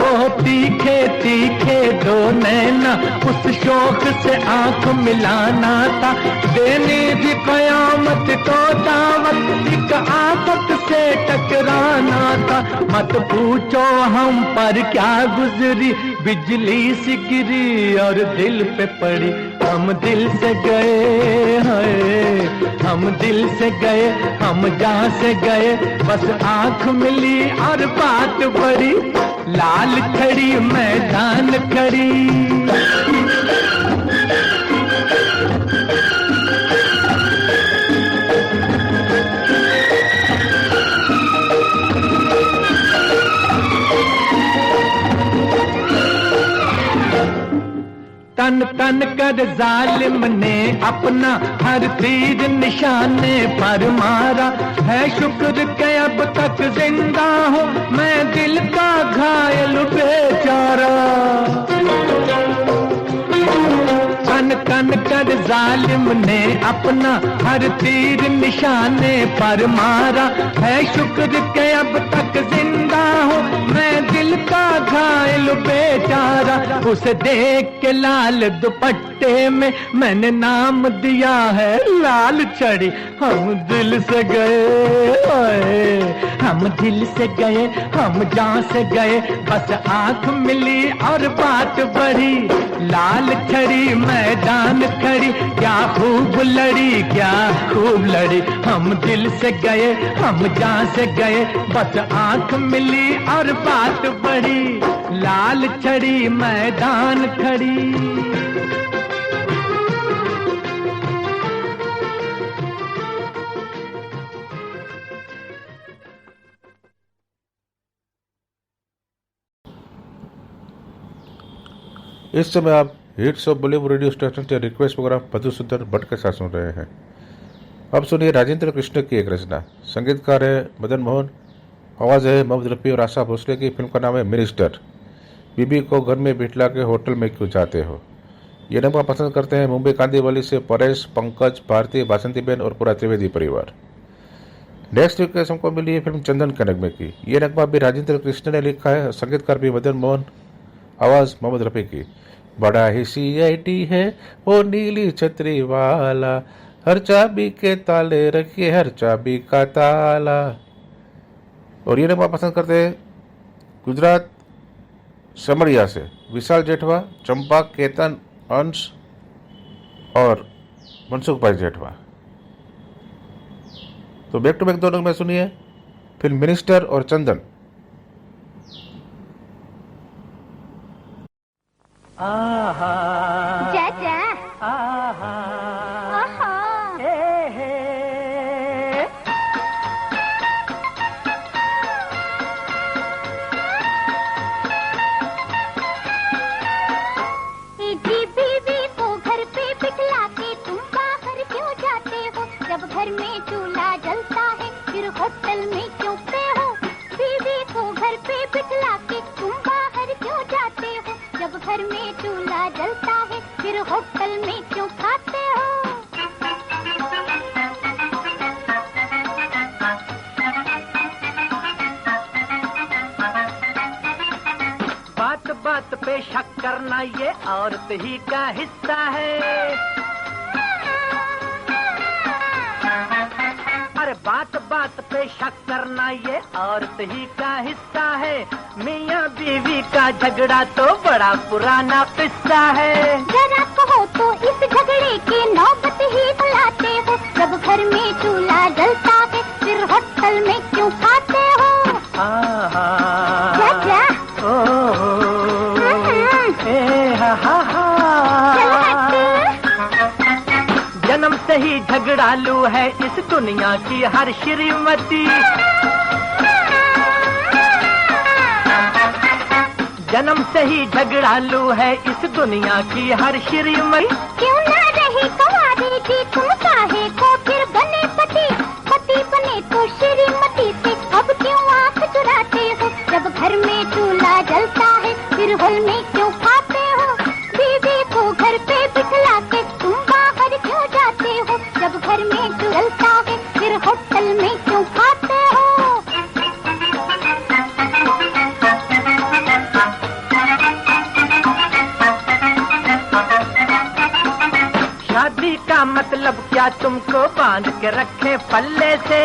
ओ तीखे तीखे दो नैना, उस शौक से आंख मिलाना था, देनी थी कयामत को दावत, एक आफत से टकराना था। मत पूछो हम पर क्या गुजरी, बिजली सी गिरी और दिल पे पड़ी, हम दिल से गए हैं, हम दिल से गए, हम जहाँ से गए, बस आंख मिली और बात बढ़ी। लाल खड़ी मैदान खड़ी। तन तन कर जालिम ने अपना हर तीर निशाने पर मारा, है शुक्र के अब तक जिंदा हूँ मैं दिल का घायल बेचारा। तन तन कर जालिम ने अपना हर तीर निशाने पर मारा, है शुक्र के अब तक जिंदा हूँ मैं दिल का घायल बेचारा। उसे देख के लाल दुपट्टे में मैंने नाम दिया है लाल छड़ी, हम दिल से गए, हम दिल से गए, हम जान से गए, बस आंख मिली और बात बढ़ी। लाल छड़ी मैदान खड़ी, क्या खूब लड़ी, क्या खूब लड़ी, हम दिल से गए, हम जान से गए, बस आंख मिली और बात बढ़ी। लाल छड़ी मैदान खड़ी। इस समय आप hits of Bollywood radio station के रिक्वेस्ट प्रोग्राम मधुसूदन भट्ट के साथ सुन रहे हैं। अब सुनिए राजेंद्र कृष्ण की एक रचना। संगीतकार है मदन मोहन, आवाज़ है मोहम्मद रफ़ी और आशा भोसले की। फिल्म का नाम है मिनिस्टर। बीबी को घर में बिठला के होटल में क्यों जाते हो। ये नगमा पसंद करते हैं मुंबई कांदीवली से परेश, पंकज, भारती, बासंतीबेन और पूरा त्रिवेदी परिवार। नेक्स्ट रिक्वेस्ट हमको मिली है फिल्म चंदन के नगमे की। ये नगमा भी राजेंद्र कृष्ण ने लिखा है, संगीतकार भी मदन मोहन, आवाज़ मोहम्मद रफ़ी की। बड़ा ही CID है वो नीली छतरी वाला, हर चाबी के ताले रखिए हर चाबी का ताला। और ये नगमा पसंद करते हैं गुजरात समरिया से विशाल जेठवा, चंपा, केतन, अंश और मनसुख भाई जेठवा। तो बैक टू बैक दोनों में सुनिए फिल्म मिनिस्टर और चंदन। आहा चाचा आहा आहा हे हे जी बीवी को घर पे बिठला के तुम बाहर क्यों जाते हो, जब घर में चूल्हा जलता है फिर होटल में क्यों पे हो। बीवी को घर पे बिठला के तुम बाहर क्यों जाते हो, जब घर में चूल्हा जलता है फिर होटल में क्यों खाते हो। बात पे शक करना ये औरत ही का हिस्सा है। अरे बात बात पे शक करना ये औरत ही का हिस्सा है। मियाँ बीवी का झगड़ा तो बड़ा पुराना किस्सा है। जरा कहो तो इस झगड़े के नौबत ही बुलाते हो। जब घर में चूल्हा जलता है फिर होटल में क्यों खाते हो? क्या क्या? जन्म से ही झगड़ालू है इस दुनिया की हर श्रीमती। जन्म से ही झगड़ालू है इस दुनिया की हर श्रीमती। क्यों ना रही कुंवारी जी तुम काहे को फिर बने पति? पति बने तो श्रीमती से अब क्यों आंख चुराते हो? जब घर में चूल्हा जलता है फिर हॉल में क्यों खाते हो? बीवी को घर पे बिठला के तुम बाहर क्यों जाते हो? जब घर में जलता है फिर होटल में क्यों खाते हो? शादी का मतलब क्या तुमको बांध के रखे पल्ले से?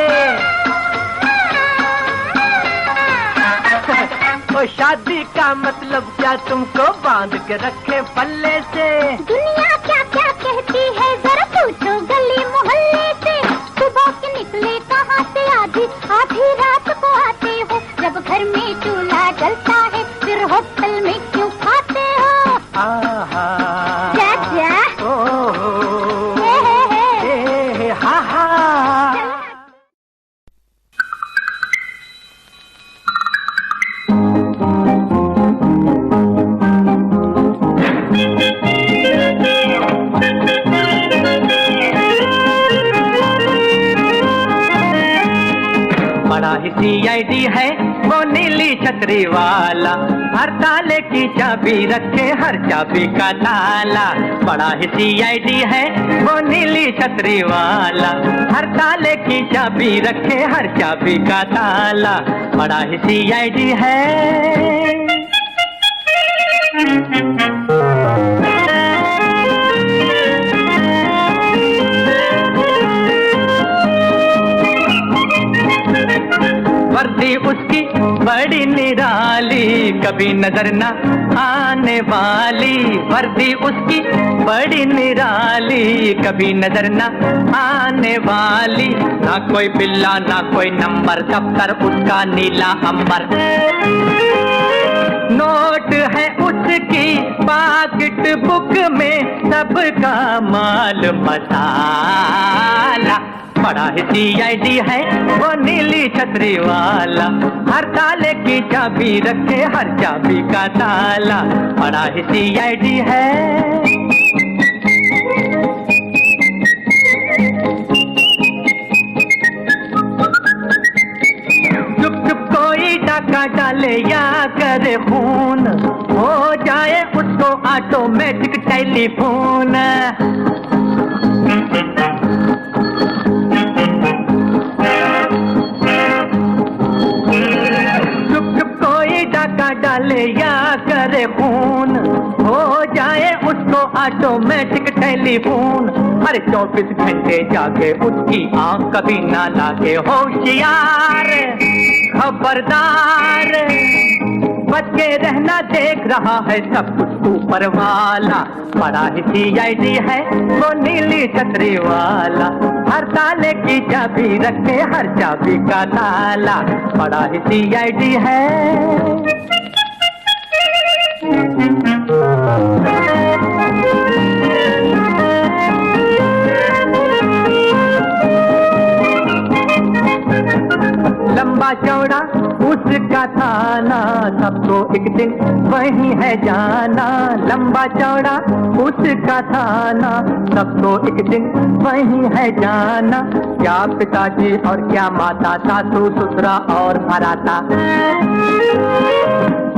ओ शादी का मतलब क्या तुमको बांध के रखे पल्ले से? दुनिया क्या क्या कहती है जरा पूछो गली मोहल्ले से। सुबह के निकले कहाँ से आधी आधी रात को आते हो? जब घर में चूल्हा जलता है फिर होटल में क्यों खाते हो? क्या क्या? बड़ा ही CID है वो नीली छतरी वाला। हर ताले की चाबी रखे हर चाबी का ताला। बड़ा ही CID है वो नीली छतरी वाला। हर ताले की चाबी रखे हर चाबी का ताला। बड़ा ही CID है। वर्दी उसकी बड़ी निराली कभी नजर न आने वाली। वर्दी उसकी बड़ी निराली कभी नजर न आने वाली। ना कोई बिल्ला ना कोई नंबर दफ्तर उसका नीला अंबर। नोट है उसकी पॉकेट बुक में सबका माल मसाला। बड़ा ही CID है वो नीली छतरी वाला। हर ताले की चाबी रखे हर चाबी का ताला। बड़ा ही CID है। चुप चुप कोई डाका डाले या करे खून हो जाए उसको ऑटोमेटिक टेलीफोन। डाले या करे खून हो जाए उसको ऑटोमेटिक टेलीफोन। हर 24 घंटे जागे उसकी आंख कभी ना लागे। होशियार खबरदार बच के रहना देख रहा है सब कुछ ऊपर वाला। बड़ा ही CID है वो नीली छतरी वाला। हर ताले की चाबी रखे हर चाबी का ताला। बड़ा ही CID है। लंबा चौड़ा उसका थाना सबको एक दिन वही है जाना। लंबा चौड़ा उसका थाना सबको एक दिन वही है जाना। क्या पिताजी और क्या माता, सासू ससुरा और भराता।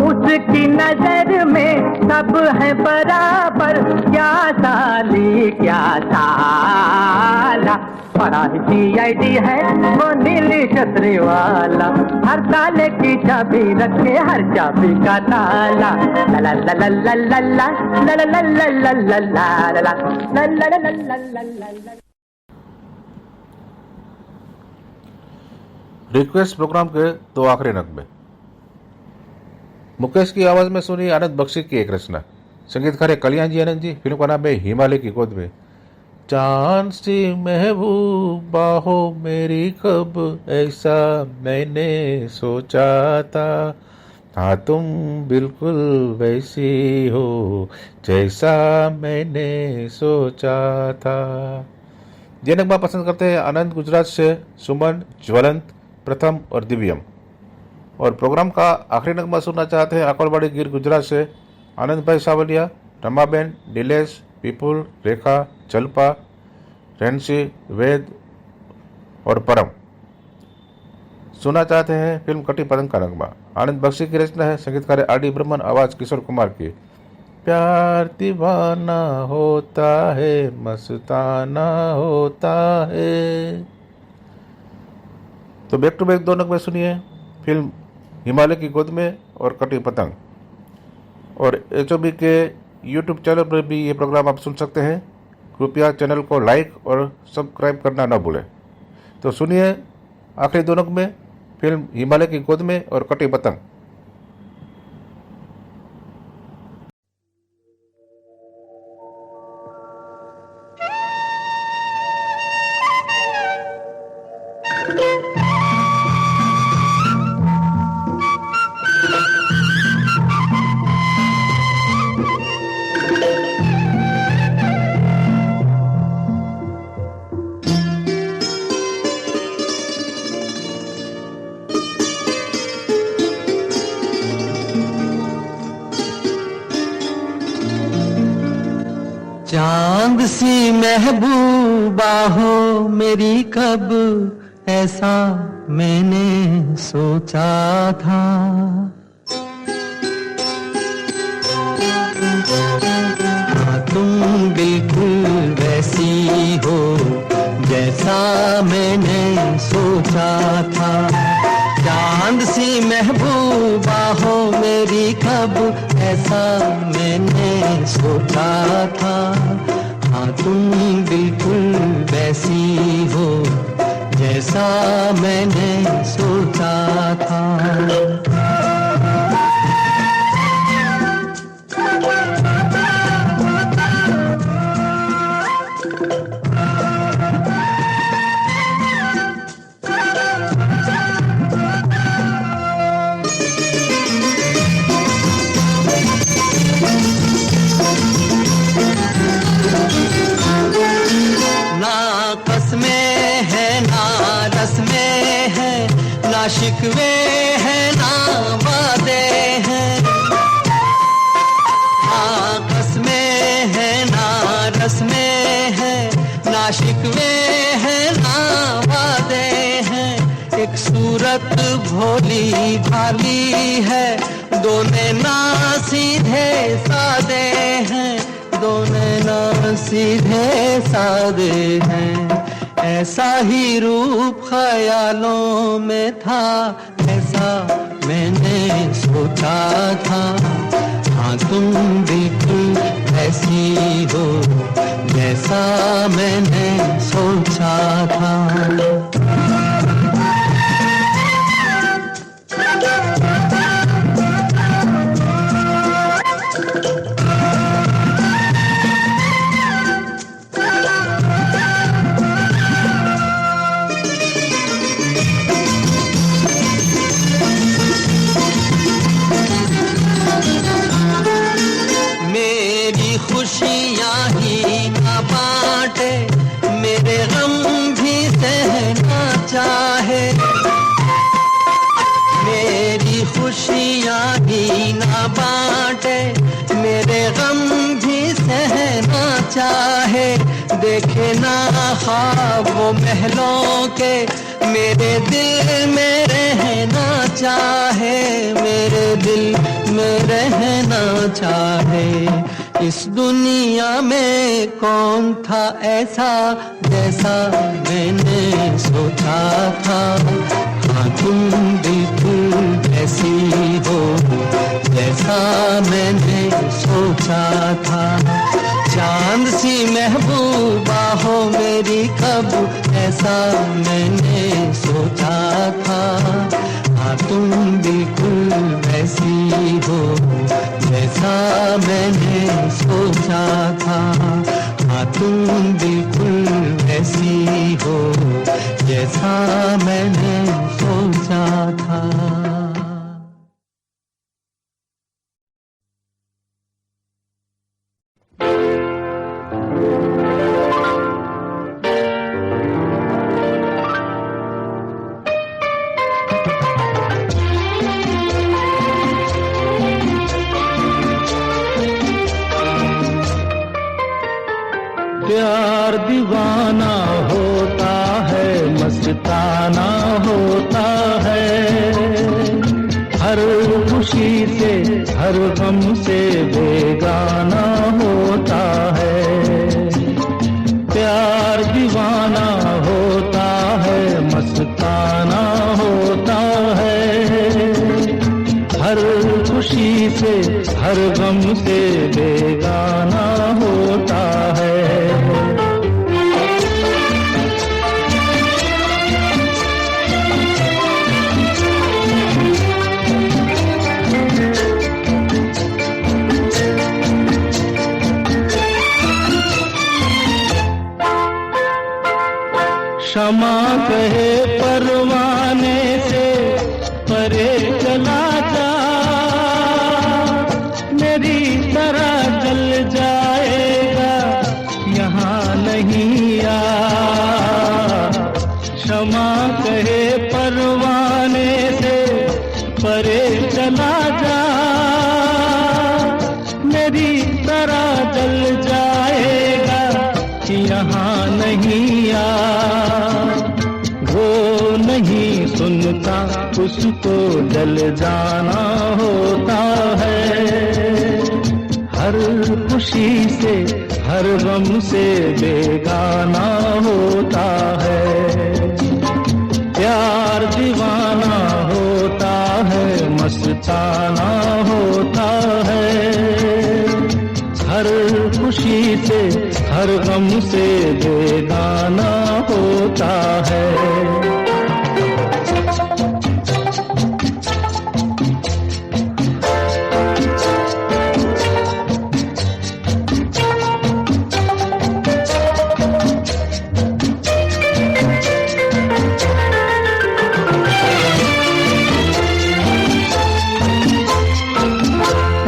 उसकी नजर में सब है बराबर। क्या साली क्या साला। बड़ा ही CID है वो नीली छतरी वाला, हर ताले की चाबी रखे हर चाबी का ताला। ला ला ला ला ला ला ला ला ला ला ला ला ला ला ला ला ला ला। रिक्वेस्ट प्रोग्राम के दो आखिरी नगमे। मुकेश की आवाज में सुनी आनंद बख्शी की एक रचना, संगीतकार है कल्याण जी आनंद जी। फिल्म का नाम है हिमालय की गोद में। चांद सी महबूबा हो मेरी कब ऐसा मैंने सोचा था, हाँ तुम बिल्कुल वैसी हो जैसा मैंने सोचा था। ये नगमा पसंद करते हैं आनंद गुजरात से सुमन, ज्वलंत, प्रथम और दिव्यम। और प्रोग्राम का आखिरी नगमा सुनना चाहते हैं आकोलवाड़ी गिर गुजरात से आनंद भाई सावलिया, रमाबेन, नीलेश, विपुल, रेखा, जल्पा, रेंसी, वेद और परम। सुनना चाहते हैं फिल्म कटी पतंग का नगमा। आनंद बख्शी की रचना है, संगीतकार RD बर्मन, आवाज किशोर कुमार की। प्यार दीवाना होता है मस्ताना होता है। तो बैक टू बैक दो नगमे सुनिए, फिल्म हिमालय की गोद में और कटी पतंग। और HOB के YouTube चैनल पर भी ये प्रोग्राम आप सुन सकते हैं। कृपया चैनल को लाइक और सब्सक्राइब करना न भूलें। तो सुनिए आखिरी दो नगमे, फिल्म हिमालय की गोद में और कटी पतंग। चांद सी महबूबा हो मेरी कब ऐसा मैंने सोचा था, हाँ तुम बिल्कुल वैसी हो जैसा मैंने सोचा था। चांद सी महबूबा हो मेरी कब ऐसा मैंने सोचा था, हाँ तुम बिल्कुल वैसी हो जैसा मैंने सोचा था। ना शिकवे हैं ना वादे हैं, ना कसमें हैं ना रस्में हैं, ना शिकवे हैं ना वादे हैं। एक सूरत भोली भाली है, दोनों ना सीधे सादे हैं, दोनों ना सीधे सादे हैं। ऐसा ही रूप ख्यालों में था, ऐसा मैंने सोचा था, हाँ तुम बिल्कुल ऐसी हो जैसा मैंने सोचा था। खुशियाँ ही ना बांटे, मेरे गम भी सहना चाहे। मेरी खुशियाँ ही ना बांटे, मेरे गम भी सहना चाहे। देखे ना ख्वाब वो महलों के, मेरे दिल में रहना चाहे, मेरे दिल में रहना चाहे। इस दुनिया में कौन था ऐसा जैसा मैंने सोचा था। हाँ तुम बिल्कुल ऐसी हो जैसा मैंने सोचा था। चांद सी महबूबा हो मेरी कब ऐसा मैंने सोचा था। हाँ तुम बिल्कुल वैसी हो जैसा मैंने सोचा था। हाँ तुम बिल्कुल वैसी हो जैसा मैंने सोचा था। प्यार दीवाना होता है, मस्ताना होता है। हर खुशी से हर गम से बेगाना होता है। प्यार दीवाना होता है, मस्ताना होता है। हर खुशी से हर गम से बेगाना होता है। क्षमा कहे परवाने से परे चला जा, मेरी तरह जल जाएगा यहाँ नहीं आ। क्षमा कहे परवाने से परे चला जा, मेरी तरह जल जाएगा यहाँ नहीं आ। वो नहीं सुनता उसको जल जाना होता है। हर खुशी से हर गम से बेगाना होता है। प्यार दीवाना होता है, मस्ताना होता है। हर खुशी से हर गम से बेगाना होता है।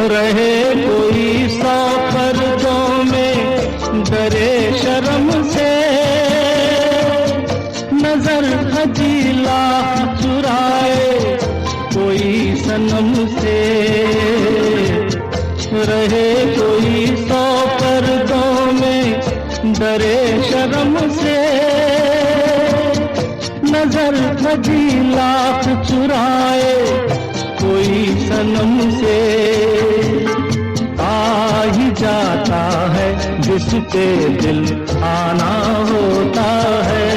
रहे कोई सौ पर्दों में डरे शर्म से, नजर खजीला चुराए कोई सनम से। रहे कोई सौ पर्दों में डरे शर्म से, नजर खजीला चुराए कोई सनम से। आ ही जाता है जिस पे दिल आना होता है।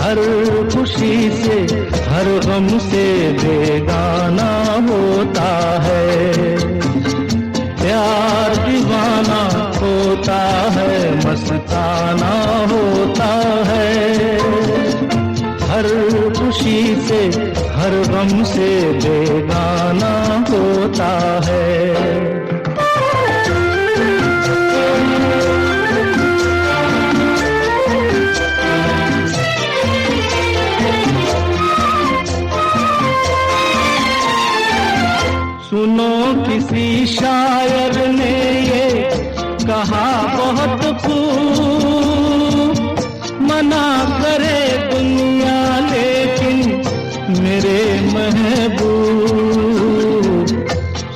हर खुशी से हर गम से बेगाना होता है। प्यार दीवाना होता है, मस्ताना होता है। हर खुशी से हर गम से बेगाना होता है। सुनो किसी शायर ने ये कहा बहुत खूब, मना करे दुनिया लेकिन मेरे महबूब।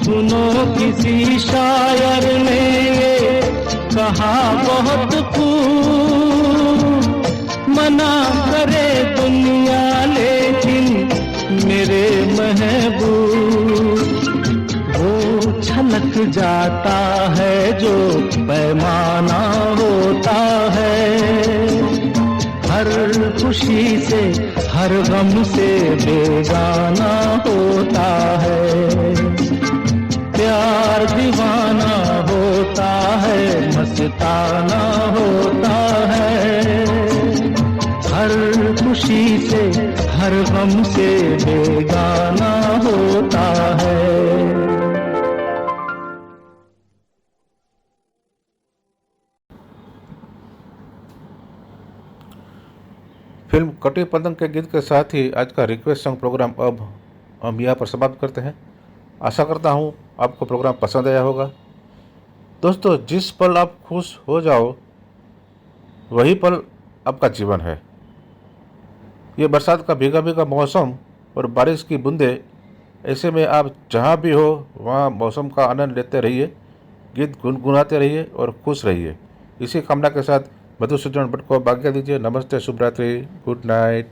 सुनो किसी शायर ने ये कहा बहुत खूब, मना करे दुनिया लेकिन मेरे महबूब। वो छनक जाता है जो पैमाना होता है। हर खुशी से हर गम से बेगाना होता है। प्यार दीवाना होता है, मस्ताना होता है। हर खुशी से हर गम से बेगाना होता है। फिल्म कटी पतंग के गीत के साथ ही आज का रिक्वेस्ट सॉन्ग प्रोग्राम अब हम यहाँ पर समाप्त करते हैं। आशा करता हूँ आपको प्रोग्राम पसंद आया होगा। दोस्तों, जिस पल आप खुश हो जाओ वही पल आपका जीवन है। ये बरसात का भीगा भीगा मौसम और बारिश की बूंदें, ऐसे में आप जहाँ भी हो वहाँ मौसम का आनंद लेते रहिए, गीत गुनगुनाते रहिए और खुश रहिए। इसी कामना के साथ मधुसूदन भट्ट को आज्ञा दीजिए। नमस्ते, शुभ रात्रि, गुड नाइट।